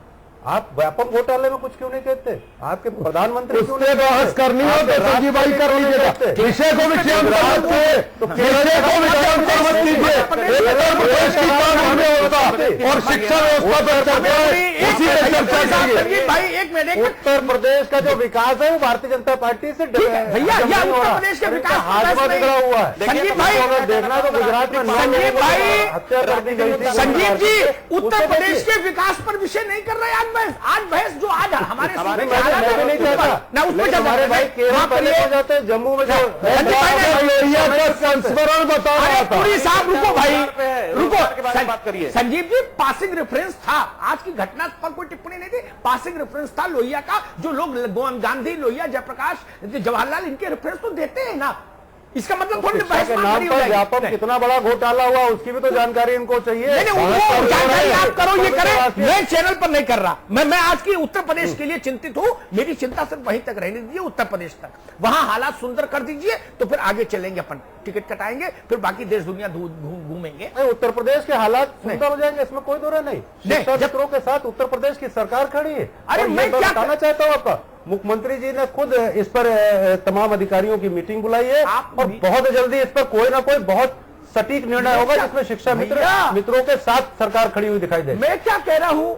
आप व्यापम घोटाले में कुछ क्यों नहीं कहते? आपके प्रधानमंत्री क्यों नहीं बहस करनी हो तो संजीव भाई कर लीजिएगा, विषय को विषयांतर मत कीजिए, विषय को विषयांतर मत कीजिए। उत्तर प्रदेश की कानून व्यवस्था और शिक्षा व्यवस्था पर चर्चा उसी पर चर्चा कीजिए। भाई एक मिनट, उत्तर प्रदेश का जो विकास है वो भारतीय जनता पार्टी से भैया, उत्तर प्रदेश का विकास हाथ में बिगड़ा हुआ है। संजीव भाई, अगर देखना तो गुजरात में संजीव भाई, हत्या कर दी गई थी। संजीव जी उत्तर प्रदेश के विकास पर विषय नहीं कर रहे आज बहस जो आज हमारे मैं भी नहीं चाहता, ना उस पर हमारे भाई केरल पहले हो जाते हैं, जम्मू में जो संस्मरण बता रहा था। पूरी साहब रुको भाई, रुको बात करिए। संजीव जी, पासिंग रेफरेंस था, आज की घटना पर कोई टिप्पणी नहीं थी, पासिंग रेफरेंस था लोहिया का। जो लोग गांधी, लोहिया, जयप्रकाश, जवाहरलाल, इनके रेफरेंस तो देते हैं ना, इसका मतलब थोड़ी शिक्षा के नाम पर व्यापक कितना बड़ा घोटाला हुआ उसकी भी तो जानकारी इनको चाहिए। नहीं, वो जानकारी आप करो, ये करें, मैं चैनल पर नहीं कर रहा। मैं आज की उत्तर प्रदेश के लिए चिंतित हूं। मेरी चिंता सिर्फ वहीं तक रहने दीजिए, उत्तर प्रदेश तक। वहां हालात सुंदर कर दीजिए, तो फिर आगे चलेंगे, अपन टिकट कटाएंगे, फिर बाकी देश दुनिया घूमेंगे। उत्तर प्रदेश के हालात सुंदर हो जाएंगे, इसमें कोई दो नहीं। शिक्षा मित्रों के साथ उत्तर प्रदेश की सरकार खड़ी है। अरे मैं क्या बताना चाहता हूँ, आपका मुख्यमंत्री जी ने खुद इस पर तमाम अधिकारियों की मीटिंग बुलाई है, और बहुत जल्दी इस पर कोई ना कोई बहुत सटीक निर्णय होगा जिसमें शिक्षा मित्रों के साथ सरकार खड़ी हुई दिखाई दे। मैं क्या कह रहा हूं,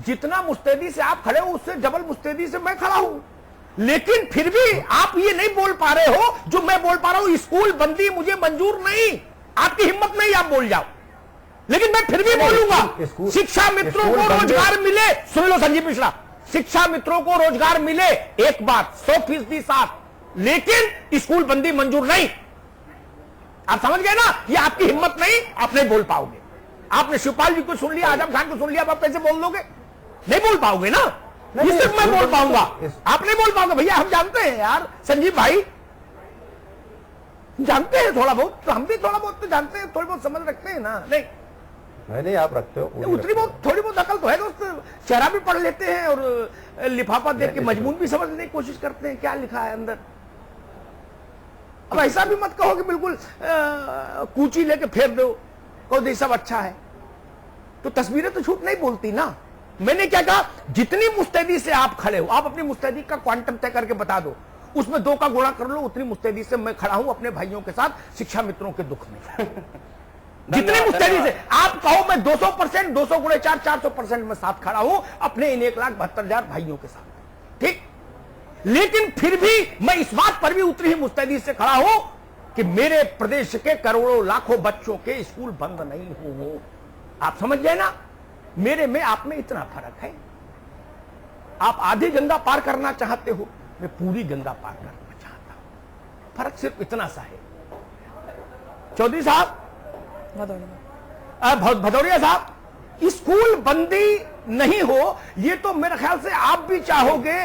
जितना मुस्तैदी से आप खड़े हो उससे डबल मुस्तैदी से मैं खड़ा हूं, लेकिन फिर भी आप ये नहीं बोल पा रहे हो जो मैं बोल पा रहा हूं। स्कूल बंदी मुझे मंजूर नहीं, आपकी हिम्मत नहीं, आप बोल जाओ, लेकिन मैं फिर भी बोलूंगा शिक्षा मित्रों को रोजगार मिले। सुन लो संजीव मिश्रा, शिक्षा मित्रों को रोजगार मिले, एक बात 100% साथ, लेकिन स्कूल बंदी मंजूर नहीं। आप समझ गए ना, ये आपकी हिम्मत नहीं, आप नहीं बोल पाओगे। आपने शिवपाल जी को सुन लिया, आजम खान को सुन लिया, आप कैसे बोल दोगे? नहीं बोल पाओगे ना, ये सिर्फ मैं बोल पाऊंगा, आप नहीं बोल पाओगे। भैया हम जानते हैं यार, संजीव भाई जानते हैं थोड़ा बहुत, तो हम भी थोड़ा बहुत तो जानते हैं, थोड़ी बहुत समझ रखते हैं ना। नहीं आप रखते हो, उतनी बहुत थोड़ी बहुत अकल तो है दोस्त, चेहरा भी पढ़ लेते हैं और लिफाफा देख के मजमून भी समझने की कोशिश करते हैं क्या लिखा है अंदर। अब ऐसा भी मत कहो कि बिल्कुल कूची लेके फेर दो, कहो ये सब अच्छा है, तो तस्वीरें तो झूठ नहीं बोलती ना। मैंने क्या कहा, जितनी मुस्तैदी से आप खड़े हो, आप अपनी मुस्तैदी का क्वांटम तय करके बता दो, उसमें 2 का गुणा कर लो, उतनी मुस्तैदी से मैं खड़ा हूं अपने भाइयों के साथ शिक्षा मित्रों के दुख में। जितनी मुस्तैदी से आप कहो, मैं 200%, 200 गुणे 4, 400% में साथ खड़ा हूं अपने इन 1,72,000 भाइयों के साथ, ठीक। लेकिन फिर भी मैं इस बात पर भी उतनी ही मुस्तैदी से खड़ा हूं कि मेरे प्रदेश के करोड़ों लाखों बच्चों के स्कूल बंद नहीं हो। आप समझ गए ना, मेरे में आप में इतना फर्क है। आप आधी गंगा पार करना चाहते हो, मैं पूरी गंगा पार करना चाहता हूं। फर्क सिर्फ इतना सा है। चौधरी साहब, भदौरिया साहब, स्कूल बंदी नहीं हो, ये तो मेरे ख्याल से आप भी चाहोगे,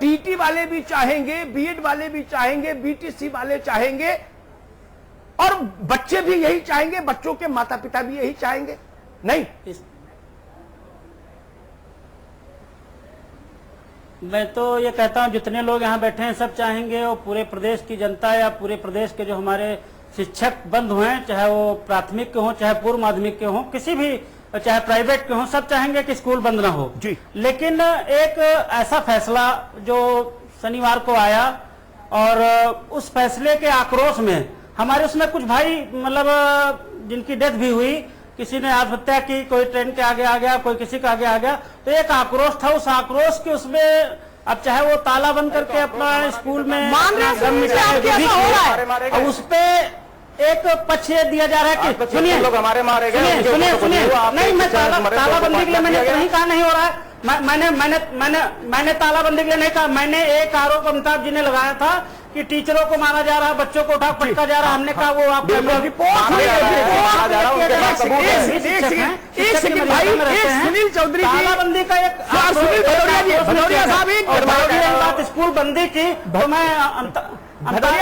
टीटी वाले भी चाहेंगे, बीएड वाले भी चाहेंगे, बीटीसी वाले चाहेंगे, और बच्चे भी यही चाहेंगे, बच्चों के माता पिता भी यही चाहेंगे। नहीं, मैं तो ये कहता हूं जितने लोग यहाँ बैठे हैं सब चाहेंगे, और पूरे प्रदेश की जनता या पूरे प्रदेश के जो हमारे शिक्षक बंधु हैं, चाहे वो प्राथमिक के हों, चाहे पूर्व माध्यमिक के हों, किसी भी, चाहे प्राइवेट के हों, सब चाहेंगे कि स्कूल बंद ना हो जी। लेकिन एक ऐसा फैसला जो शनिवार को आया, और उस फैसले के आक्रोश में हमारे उसमें कुछ भाई, मतलब जिनकी डेथ भी हुई, किसी ने आत्महत्या की, कोई ट्रेन के आगे आ गया, कोई किसी के आगे आ गया, तो एक आक्रोश था। उस आक्रोश के उसमें अब चाहे वो ताला बंद करके अपना स्कूल में और उस पे एक पक्ष दिया जा रहा है कि सुनिए, लोग हमारे मारे गए, सुनिए, नहीं, मैं तालाबंदी के लिए मैंने नहीं कहा नहीं हो रहा है, मैंने तालाबंदी के लिए नहीं कहा। मैंने एक आरोप अमिताभ जी ने लगाया था कि टीचरों को मारा जा रहा है, बच्चों को उठा पटका जा रहा है। हमने कहा वो आपका सुनील चौधरी तालाबंदी का एक बात स्कूल बंदी की, तो मैं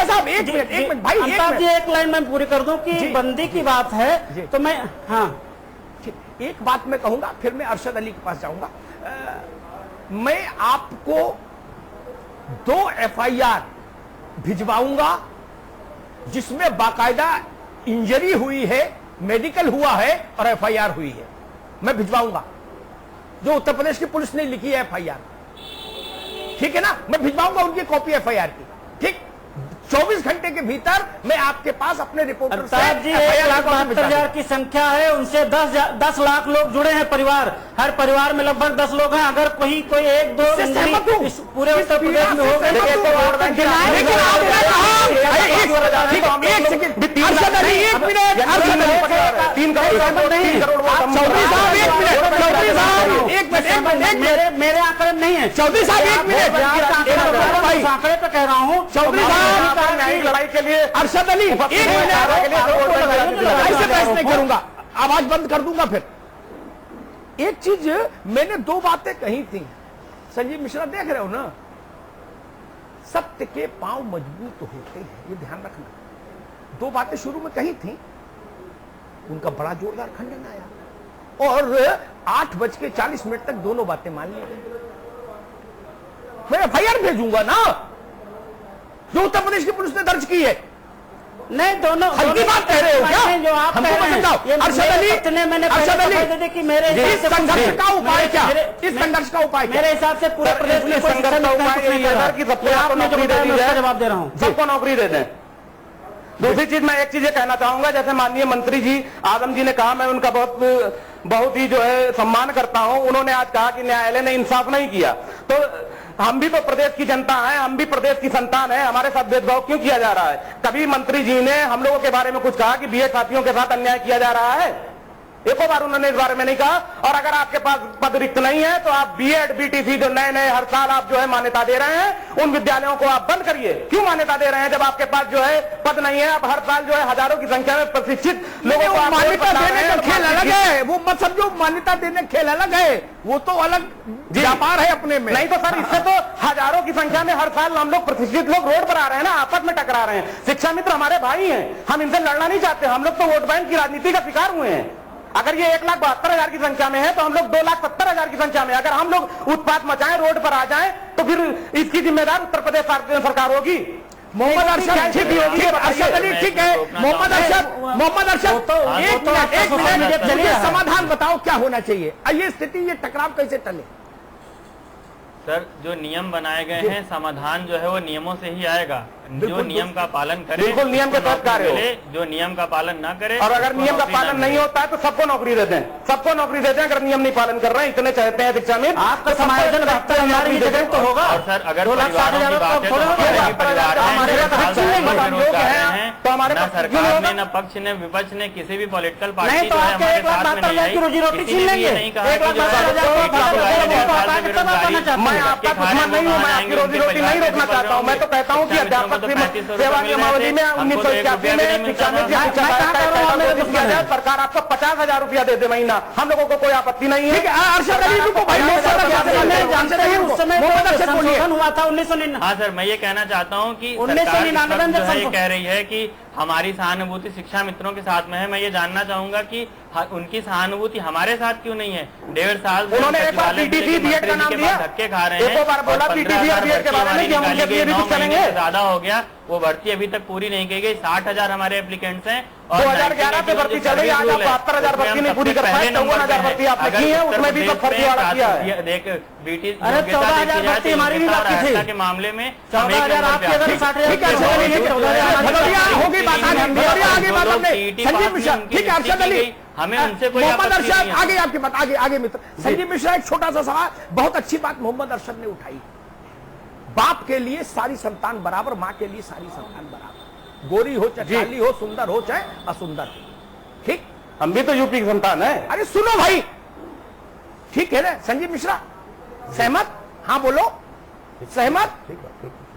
साहब एक मिनट भाई, एक लाइन में पूरी कर दूं कि बंदी की बात है, तो मैं, हाँ एक बात मैं कहूंगा, फिर मैं अरशद अली के पास जाऊंगा। मैं आपको 2 FIR भिजवाऊंगा जिसमें बाकायदा इंजरी हुई है, मेडिकल हुआ है और FIR हुई है, मैं भिजवाऊंगा, जो उत्तर प्रदेश की पुलिस ने लिखी है FIR, ठीक है ना, मैं भिजवाऊंगा उनकी कॉपी FIR की, ठीक। 24 घंटे के भीतर मैं आपके पास अपने रिपोर्टर से जी 1,72,000 की संख्या है, उनसे 10 लाख लोग जुड़े हैं परिवार, हर परिवार में लगभग 10 लोग हैं। अगर कोई 1-2 पूरे उत्तर प्रदेश में हो गए 3 करोड़ नहीं, 3 करोड़ चौधरी साहब एक मिनट, चौधरी साहब एक मिनट, मेरे आंकड़े नहीं है चौधरी साहब एक मिनट, आंकड़े पे कह रहा हूँ। चौधरी साहब लड़ाई के लिए अरशद अली एक मिनट, ऐसे बहस नहीं करूंगा, आवाज बंद कर दूंगा फिर। एक चीज मैंने 2 बातें कही थी, संजीव मिश्रा देख रहे हो ना, सत्य के पांव मजबूत होते हैं, ये ध्यान रखना। 2 बातें शुरू में कही थी, उनका बड़ा जोरदार खंडन आया और 8:40 तक दोनों बातें मान ली गई। मैं एफआईआर भेजूंगा ना, जो उत्तर प्रदेश की पुलिस ने दर्ज की है। नहीं, दोनों हल्की बात कह रहे हो क्या? जो आप हमको कह रहे हैं, बताओ। ये अरशद अली, अरशद अली, कि मेरे इस संघर्ष का उपाय क्या? इस संघर्ष का उपाय क्या? मेरे हिसाब से पूरे प्रदेश में संघर्ष का उपाय यही है कि सबको नौकरी दे दी जाए। जवाब दे रहा हूँ, सबको नौकरी दे दें। दूसरी चीज मैं एक चीज ये कहना चाहूंगा, जैसे माननीय मंत्री जी आदम जी ने कहा, मैं उनका बहुत ही जो है सम्मान करता हूं। उन्होंने आज कहा कि न्यायालय ने इंसाफ नहीं किया, तो हम भी तो प्रदेश की जनता है, हम भी प्रदेश की संतान है, हमारे साथ भेदभाव क्यों किया जा रहा है? कभी मंत्री जी ने हम लोगों के बारे में कुछ कहा कि बीएड साथियों के साथ अन्याय किया जा रहा है? एको बार उन्होंने इस बारे में नहीं कहा। और अगर आपके पास पद रिक्त नहीं है तो आप बीएड बीटीसी जो नए नए हर साल आप जो है मान्यता दे रहे हैं, उन विद्यालयों को आप बंद करिए। क्यों मान्यता दे रहे हैं जब आपके पास जो है पद नहीं है? आप हर साल जो है हजारों की संख्या में प्रशिक्षित लोगों को मान्यता देने का खेल अलग है, वो मत समझो, मान्यता देने का खेल अलग है, वो तो अलग व्यापार है अपने में। नहीं तो सर, इससे तो हजारों की संख्या में हर साल हम लोग प्रतिष्ठित लोग रोड पर आ रहे हैं ना, आपस में टकरा रहे हैं। शिक्षा मित्र हमारे भाई हैं, हम इनसे लड़ना नहीं चाहते। हम लोग तो वोट बैंक की राजनीति का शिकार हुए हैं। अगर ये 1,72,000 की संख्या में है तो हम लोग 2,70,000 की संख्या में। अगर हम लोग उत्पात मचाएं, रोड पर आ जाएं, तो फिर इसकी जिम्मेदार उत्तर प्रदेश सरकार होगी। मोहम्मद अरशद ठीक होगी, अरशद अली ठीक है, मोहम्मद अरशद एक मिनट, चलिए समाधान बताओ क्या होना चाहिए? ये स्थिति, ये टकराव कैसे टले? सर, जो नियम बनाए गए हैं, समाधान जो है वो नियमों से ही आएगा। जो नियम का पालन करे, बिल्कुल नियम के तहत कार्य हो। जो नियम का पालन ना करे, और अगर नियम का पालन नहीं होता है तो सबको नौकरी दे दें, सबको नौकरी दे दें। अगर नियम नहीं पालन कर रहे हैं, इतने चाहते हैं शिक्षा में, आपका समायोजन तो होगा। और सर, अगर परिवारों की बात है तो हमारे न सरकार ने, न पक्ष ने, विपक्ष ने, किसी भी पॉलिटिकल पार्टी जो है हमारे साथ में नहीं आई। रोजी रोटी छीन लेंगे। मैं आपका दुश्मन नहीं हूँ, मैं आपकी रोजी रोटी नहीं रोकना चाहता हूँ। मैं तो कहता हूँ कि अध्यापक सेवा नियमावली में 1981 में शिक्षा में सरकार आपको 50,000 रुपया दे दे महीना, हम लोगों को कोई आपत्ति नहीं है। अरशद अली को भाई उस समय हुआ था 1999। हाँ सर, मैं ये कहना चाहता हूँ कि 1999 में ये कह रही है कि हमारी सहानुभूति शिक्षा मित्रों के साथ में है। मैं ये जानना चाहूंगा कि उनकी सहानुभूति हमारे साथ क्यों नहीं है? 1.5 साल से उन्होंने एक बार पीटीसी बीएड का नाम दिया, धक्के खा रहे हैं। एक बार बोला पीटीसी और बीएड के बारे में कि हम उनके लिए भी कुछ करेंगे। ज्यादा हो गया, वो भर्ती अभी तक पूरी नहीं की गई। 60,000 हमारे एप्लीकेंट्स हैं। 2011 से भर्ती चल रही है, आज आप 72,000 भर्ती नहीं पूरी कर पाए। 54,000 भर्ती आपने की है, उसमें भी सब फर्जीवाड़ा किया है। देख बीटी, अरे 14,000 भर्ती हमारी भी बाकी थी के मामले में 14,000 आपकी, अगर 60,000 होगी बात आगे बात हमने संजीव मिश्रा ठीक है। अरशद अली, हमें उनसे कोई मोहम्मद आपत्ति अरशद नहीं है। आगे आपकी बात, आगे मित्र संजीव मिश्रा, एक छोटा सा सवाल, बहुत अच्छी बात मोहम्मद अरशद ने उठाई। बाप के लिए सारी संतान बराबर, माँ के लिए सारी संतान बराबर, गोरी हो चाहे काली हो, सुंदर हो चाहे असुंदर हो, ठीक। हम भी तो यूपी की संतान है। अरे सुनो भाई, ठीक है ना संजीव मिश्रा, सहमत? हाँ बोलो, सहमत?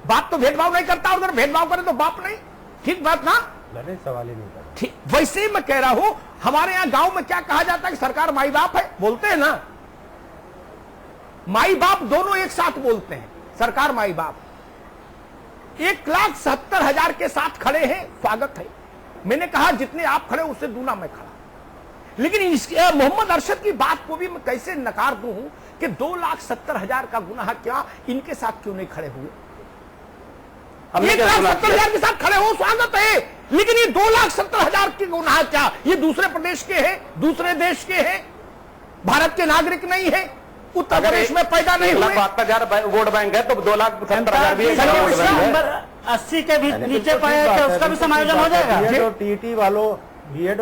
बाप तो भेदभाव नहीं करता, अगर भेदभाव करे तो बाप नहीं, ठीक बात ना? सवाल ही नहीं करता। ठीक, वैसे ही मैं कह रहा हूं, हमारे यहां गांव में क्या कहा जाता है कि सरकार माई बाप है, बोलते हैं ना, माई बाप दोनों एक साथ बोलते हैं, सरकार माई बाप। 1,70,000 के साथ खड़े हैं, स्वागत है। मैंने कहा जितने आप खड़े उससे दूना मैं खड़ा, लेकिन मोहम्मद अरशद की बात को भी मैं कैसे नकार दूं कि 2,70,000 का गुनाह क्या इनके साथ क्यों नहीं खड़े हुए? 1,70,000 के साथ खड़े हो, स्वागत है, लेकिन ये 2,70,000 के गुनाह क्या? ये दूसरे प्रदेश के हैं, दूसरे देश के हैं, भारत के नागरिक नहीं है, उत्तर प्रदेश में पैदा नहीं हुए। 72,000 वोट बैंक है तो 2,70,000 भी 80 के भी नीचे पाए तो उसका भी समायोजन हो जाएगा। बीएड और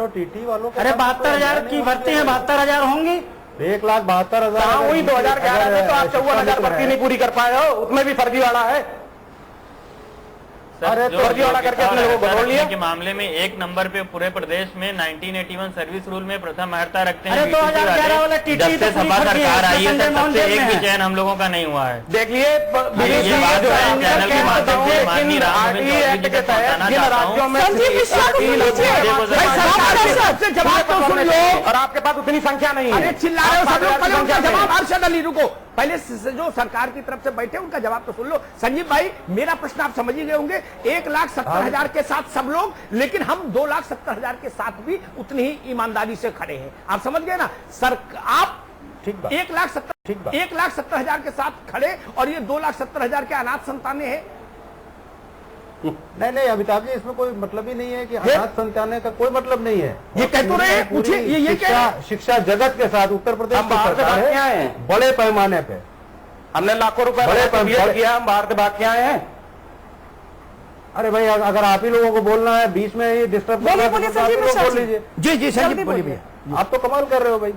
टीटी वालों अरे 72,000 की भर्ती है, 72,000 होंगी। 1,72,000 वही 2011 में तो आप 54,000 भर्ती नहीं पूरी कर पाए हो, उसमें भी फर्जीवाड़ा है। अरे जो फर्जीवाड़ा करके अपने लोगों को बदल लिया के मामले में 1 नंबर पे पूरे प्रदेश में 1981 सर्विस रूल में प्रथम अर्हता रखते हैं। अरे 2011 वाला टीटी जब से तो सपा पूरी सरकार आई है संजय तब मोहन से जेल एक में भी है। चयन हम लोगों का नहीं हुआ है। देखिए ये बात जो है चैनल के माध्यम से माननीय रामगोविंद चौधरी जी तक पहुंचाना चाहता हूं। संजीव मिश्रा को लीजिए। से जवाब तो सुन लो। और आपके पास उतनी संख्या नहीं है। अरे चिल्ला रहे हो सब लोग, पहले उनका संख्या जवाब अरशद अली रुको, पहले जो सरकार की तरफ से बैठे उनका जवाब तो सुन लो। संजीव भाई मेरा प्रश्न आप समझ ही गए होंगे, 1,70,000 के साथ सब लोग, लेकिन हम 2,70,000 के साथ भी उतनी ही ईमानदारी से खड़े हैं। आप समझ गए ना सर, आप ठीक बात। 1,70,000 के साथ खड़े और ये 2,70,000 के अनाथ संतानें हैं। नहीं अमिताभ जी, इसमें कोई मतलब ही नहीं है कि अनाथ संतान का कोई मतलब नहीं है। ये कह तो रहे हैं, पूछिए ये शिक्षा जगत के साथ उत्तर प्रदेश हम बाहर से भाग के आए हैं बड़े पैमाने पे। हमने लाखों रुपए किया, हम बाहर से भाग के आए हैं। अरे भाई, अगर आप ही लोगों को बोलना है, बीच में ही डिस्टर्ब बोल लीजिए। जी संजीव बोलिए भैया। आप तो कमाल कर रहे हो भाई।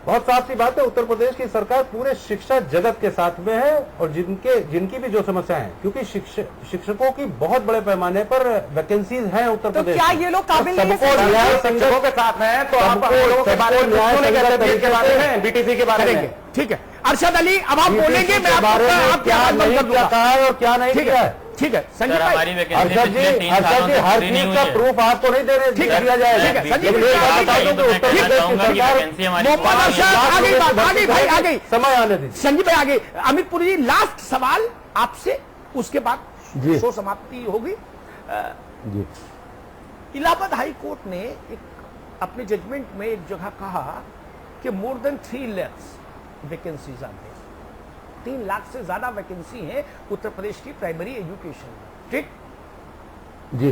बहुत साफ सी बात है, उत्तर प्रदेश की सरकार पूरे शिक्षा जगत के साथ में है और जिनकी भी जो समस्याएं हैं, क्योंकि शिक्षकों की बहुत बड़े पैमाने पर वैकेंसीज हैं उत्तर तो प्रदेश क्या में। ये लोग काबिल नहीं सबको है? न्याय शिक्षकों के साथ हैं तो आप लोगों के बारे में क्यों नहीं कहते? बीएड के बारे में, बीटीसी के बारे में। ठीक है अरशद अली, अब आप बोलेंगे, मैं बारे में क्या नहीं कहा है और क्या नहीं किया है। ठीक है संजीव सर, भाई, हमारी वैकेंसी अर्षद पिछले 3 जी, सालों से हर पूरी नहीं चीज हुई का है। प्रूफ आपको नहीं दिया जाएगा। ठीक है संजीव लेकिन एक बात बता दूं कि उत्तर प्रदेश की सरकार मोहम्मद अरशद आ गई भाई, आ गई। समय आने दीजिए। संजीव भाई आगे, अमित पुरी जी लास्ट सवाल आपसे, उसके बाद जी। शो समाप्ति होगी। जी। इलाहाबाद हाई कोर्ट ने एक अपने जजमेंट में एक जगह कहा कि more than 3 lakh vacancies are there. 3 lakh से ज्यादा वैकेंसी है उत्तर प्रदेश की प्राइमरी एजुकेशन में। ठीक जी।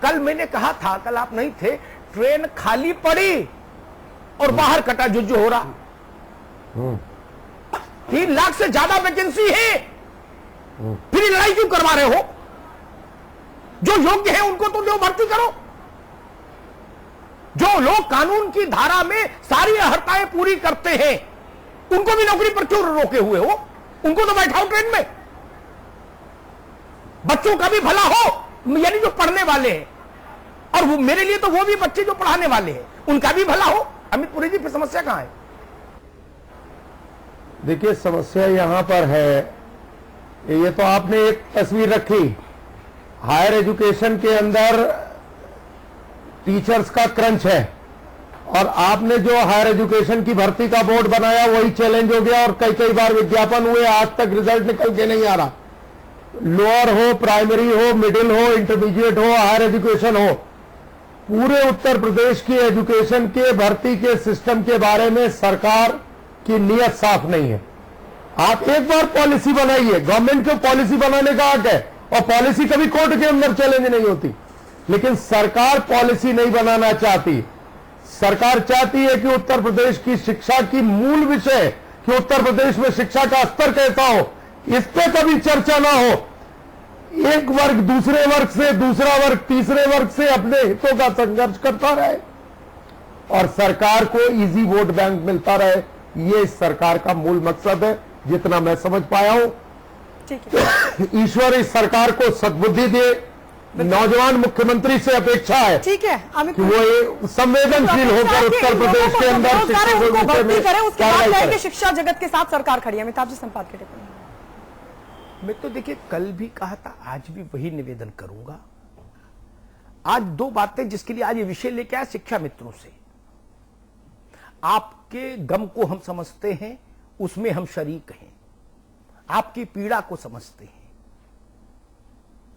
कल मैंने कहा था, कल आप नहीं थे, ट्रेन खाली पड़ी और बाहर कटा जो हो रहा। 3 लाख से ज्यादा वैकेंसी है, फिर लड़ाई क्यों करवा रहे हो? जो योग्य है उनको तो दो, भर्ती करो। जो लोग कानून की धारा में सारी अहर्ताएं पूरी करते हैं उनको भी नौकरी पर क्यों रोके हुए हो? उनको तो बैठाओ ट्रेन में। बच्चों का भी भला हो, यानी जो पढ़ने वाले हैं, और वो मेरे लिए तो वो भी बच्चे जो पढ़ाने वाले हैं उनका भी भला हो। अमित पुरी जी, फिर समस्या कहां है? देखिए समस्या यहाँ पर है, ये तो आपने एक तस्वीर रखी, हायर एजुकेशन के अंदर टीचर्स का क्रंच है और आपने जो हायर एजुकेशन की भर्ती का बोर्ड बनाया वही चैलेंज हो गया और कई बार विज्ञापन हुए, आज तक रिजल्ट निकल के नहीं आ रहा। लोअर हो, प्राइमरी हो, मिडिल हो, इंटरमीडिएट हो, हायर एजुकेशन हो, पूरे उत्तर प्रदेश की एजुकेशन के भर्ती के सिस्टम के बारे में सरकार की नीयत साफ नहीं है। आप एक बार पॉलिसी बनाइए, गवर्नमेंट को पॉलिसी बनाने का हक है और पॉलिसी कभी कोर्ट के अंदर चैलेंज नहीं होती, लेकिन सरकार पॉलिसी नहीं बनाना चाहती। सरकार चाहती है कि उत्तर प्रदेश की शिक्षा की मूल विषय कि उत्तर प्रदेश में शिक्षा का स्तर कैसा हो, इस पे कभी चर्चा ना हो। एक वर्ग दूसरे वर्ग से, दूसरा वर्ग तीसरे वर्ग से अपने हितों का संघर्ष करता रहे और सरकार को इजी वोट बैंक मिलता रहे, ये इस सरकार का मूल मकसद है, जितना मैं समझ पाया हूं। ठीक है, ईश्वर इस सरकार को सद्बुद्धि दे। नौजवान मुख्यमंत्री से अपेक्षा है ठीक है अमित कि वो ये संवेदनशील होकर उत्तर प्रदेश के अंदर शिक्षा उनको भर्ती करें, उसके बाद कार्रवाई कहें कि करें। शिक्षा जगत के साथ सरकार खड़ी है। अमिताभ जी, संपादकीय टिप्पणी। मैं तो देखिए कल भी कहा था, आज भी वही निवेदन करूंगा। आज 2 बातें जिसके लिए आज ये विषय लेके आया, शिक्षा मित्रों से। आपके गम को हम समझते हैं, उसमें हम शरीक हैं, आपकी पीड़ा को समझते हैं।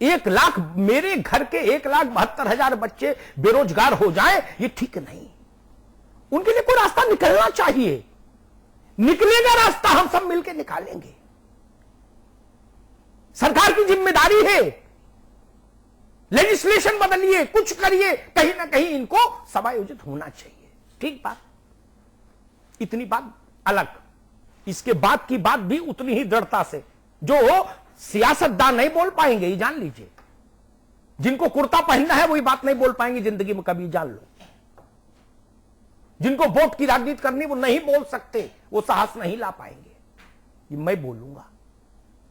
1 लाख, मेरे घर के 1,72,000 बच्चे बेरोजगार हो जाएं, ये ठीक नहीं। उनके लिए कोई रास्ता निकलना चाहिए, निकलेगा रास्ता, हम सब मिलकर निकालेंगे। सरकार की जिम्मेदारी है, लेजिस्लेशन बदलिए, कुछ करिए, कहीं ना कहीं इनको समायोजित होना चाहिए। ठीक बात, इतनी बात अलग। इसके बाद की बात भी उतनी ही दृढ़ता से, जो सियासतदान नहीं बोल पाएंगे, ये जान लीजिए। जिनको कुर्ता पहनना है वही बात नहीं बोल पाएंगे जिंदगी में, कभी जान लो। जिनको वोट की राजनीति करनी वो नहीं बोल सकते, वो साहस नहीं ला पाएंगे। ये मैं बोलूंगा,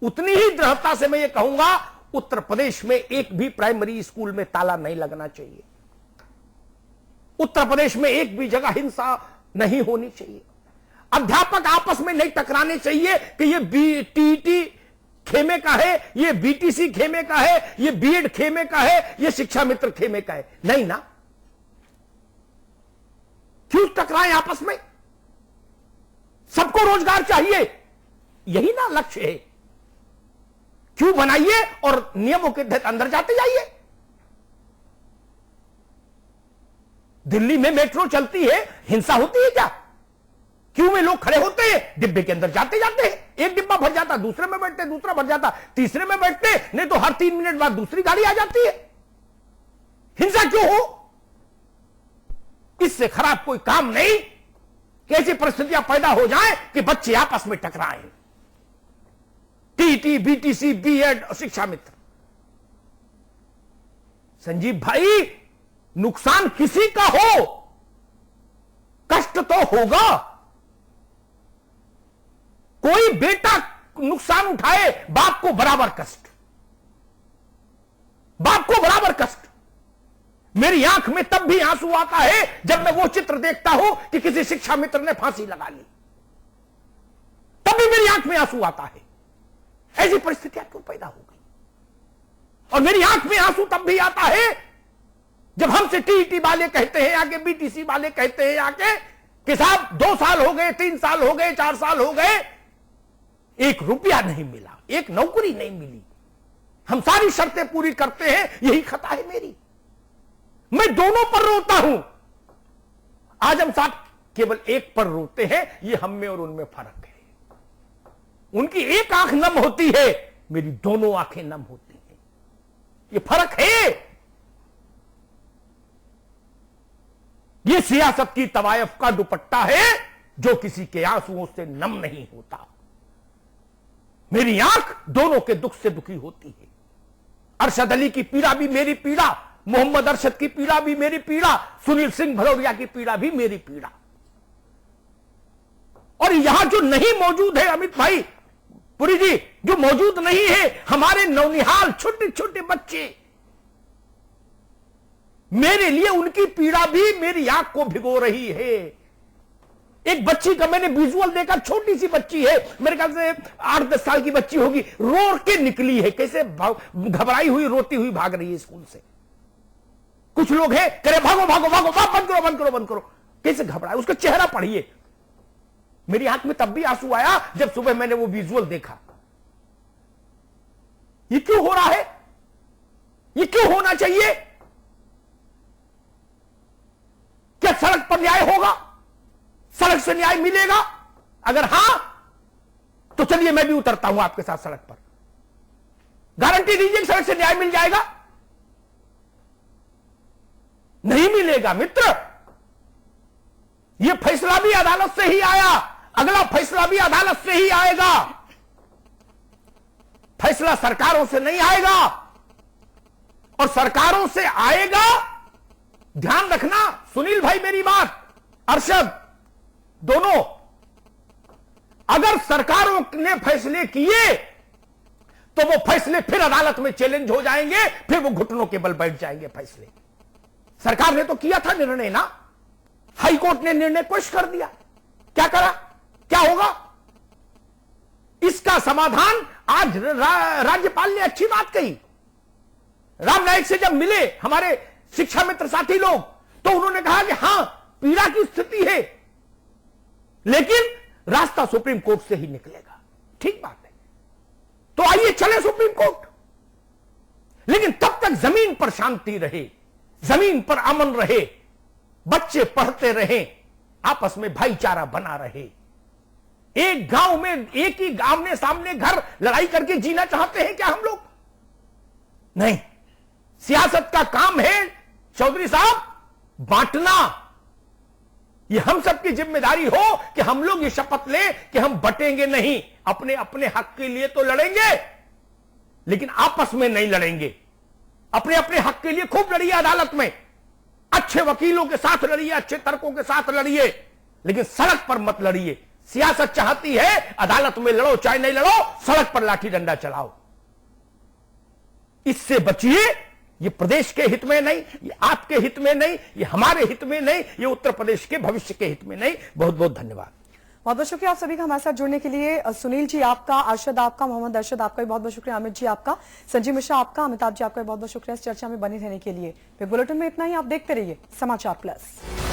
उतनी ही दृढ़ता से मैं ये कहूंगा, उत्तर प्रदेश में एक भी प्राइमरी स्कूल में ताला नहीं लगना चाहिए। उत्तर प्रदेश में एक भी जगह हिंसा नहीं होनी चाहिए। अध्यापक आपस में नहीं टकराने चाहिए कि ये टीईटी खेमे का है, ये बीटीसी खेमे का है, ये बीएड खेमे का है, ये शिक्षा मित्र खेमे का है। नहीं ना, क्यों टकराएं आपस में? सबको रोजगार चाहिए, यही ना लक्ष्य है। क्यों बनाइए और नियमों के तहत अंदर जाते जाइए। दिल्ली में मेट्रो चलती है, हिंसा होती है क्या? क्यों में लोग खड़े होते हैं, डिब्बे के अंदर जाते जाते हैं, एक डिब्बा भर जाता, दूसरे में बैठते, दूसरा भर जाता, तीसरे में बैठते, नहीं तो हर 3 मिनट बाद दूसरी गाड़ी आ जाती है। हिंसा क्यों हो? इससे खराब कोई काम नहीं कि ऐसी परिस्थितियां पैदा हो जाएं कि बच्चे आपस में टकराएं। टीटी, बीटीसी, बीएड और शिक्षा मित्र। संजीव भाई, नुकसान किसी का हो, कष्ट तो होगा। कोई बेटा नुकसान उठाए, बाप को बराबर कष्ट, बाप को बराबर कष्ट। मेरी आंख में तब भी आंसू आता है जब मैं वो चित्र देखता हूं कि किसी शिक्षा मित्र ने फांसी लगा ली, तब भी मेरी आंख में आंसू आता है। ऐसी परिस्थितियां क्यों पैदा हो गई? और मेरी आंख में आंसू तब भी आता है जब हमसे टीईटी वाले कहते हैं, आगे बीटीसी वाले कहते हैं आके कि साहब 2 साल हो गए, 3 साल हो गए, 4 साल हो गए, 1 रुपया नहीं मिला, एक नौकरी नहीं मिली। हम सारी शर्तें पूरी करते हैं, यही खता है मेरी। मैं दोनों पर रोता हूं। आजम साहब केवल एक पर रोते हैं, ये हम में और उनमें फर्क है। उनकी एक आंख नम होती है, मेरी दोनों आंखें नम होती हैं, ये फर्क है। ये सियासत की तवायफ का दुपट्टा है जो किसी के आंसुओं से नम नहीं होता। मेरी आंख दोनों के दुख से दुखी होती है। अरशद अली की पीड़ा भी मेरी पीड़ा, मोहम्मद अरशद की पीड़ा भी मेरी पीड़ा, सुनील सिंह भदौरिया की पीड़ा भी मेरी पीड़ा। और यहां जो नहीं मौजूद है अमित भाई पुरी जी, जो मौजूद नहीं है, हमारे नौनिहाल छोटे छोटे बच्चे, मेरे लिए उनकी पीड़ा भी मेरी आंख को भिगो रही है। एक बच्ची का मैंने विजुअल देखा, छोटी सी बच्ची है, मेरे ख्याल से 8-10 साल की बच्ची होगी, रो के निकली है, कैसे घबराई हुई रोती हुई भाग रही है स्कूल से। कुछ लोग हैं करे भागो भागो भागो, बंद करो बंद करो बंद करो, कैसे घबराए, उसका चेहरा पढ़िए। मेरी आंख में तब भी आंसू आया जब सुबह मैंने वो विजुअल देखा। ये क्यों हो रहा है? ये क्यों होना चाहिए? क्या सड़क पर न्याय होगा? सड़क से न्याय मिलेगा? अगर हां तो चलिए मैं भी उतरता हूं आपके साथ सड़क पर। गारंटी दीजिए सड़क से न्याय मिल जाएगा? नहीं मिलेगा मित्र। यह फैसला भी अदालत से ही आया, अगला फैसला भी अदालत से ही आएगा। फैसला सरकारों से नहीं आएगा, और सरकारों से आएगा, ध्यान रखना सुनील भाई मेरी बात, अरशद, दोनों, अगर सरकारों ने फैसले किए तो वो फैसले फिर अदालत में चैलेंज हो जाएंगे, फिर वो घुटनों के बल बैठ जाएंगे फैसले। सरकार ने तो किया था निर्णय ना, हाई कोर्ट ने निर्णय पेश कर दिया, क्या करा, क्या होगा? इसका समाधान आज राज्यपाल ने अच्छी बात कही। राम नाईक से जब मिले हमारे शिक्षा मित्र साथी लोग, तो उन्होंने कहा कि हां पीड़ा की स्थिति है, लेकिन रास्ता सुप्रीम कोर्ट से ही निकलेगा। ठीक बात है, तो आइए चले सुप्रीम कोर्ट, लेकिन तब तक जमीन पर शांति रहे, जमीन पर अमन रहे, बच्चे पढ़ते रहें, आपस में भाईचारा बना रहे। एक गांव में, एक ही आमने सामने घर लड़ाई करके जीना चाहते हैं क्या हम लोग? नहीं, सियासत का काम है चौधरी साहब बांटना। ये हम सबकी जिम्मेदारी हो कि हम लोग ये शपथ लें कि हम बटेंगे नहीं, अपने अपने हक के लिए तो लड़ेंगे, लेकिन आपस में नहीं लड़ेंगे। अपने अपने हक के लिए खूब लड़िए अदालत में, अच्छे वकीलों के साथ लड़िए, अच्छे तर्कों के साथ लड़िए, लेकिन सड़क पर मत लड़िए। सियासत चाहती है अदालत में लड़ो, चाहे नहीं लड़ो, सड़क पर लाठी डंडा चलाओ। इससे बचिए। ये प्रदेश के हित में नहीं, ये आपके हित में नहीं, ये हमारे हित में नहीं, ये उत्तर प्रदेश के भविष्य के हित में नहीं। बहुत बहुत धन्यवाद। बहुत बहुत शुक्रिया आप सभी का हमारे साथ जुड़ने के लिए। सुनील जी आपका, अरशद आपका, मोहम्मद अरशद आपका भी बहुत बहुत शुक्रिया, अमित जी आपका, संजीव मिश्रा आपका, अमिताभ जी आपका भी बहुत बहुत शुक्रिया इस चर्चा में बने रहने के लिए। बुलेटिन में इतना ही, आप देखते रहिए समाचार प्लस।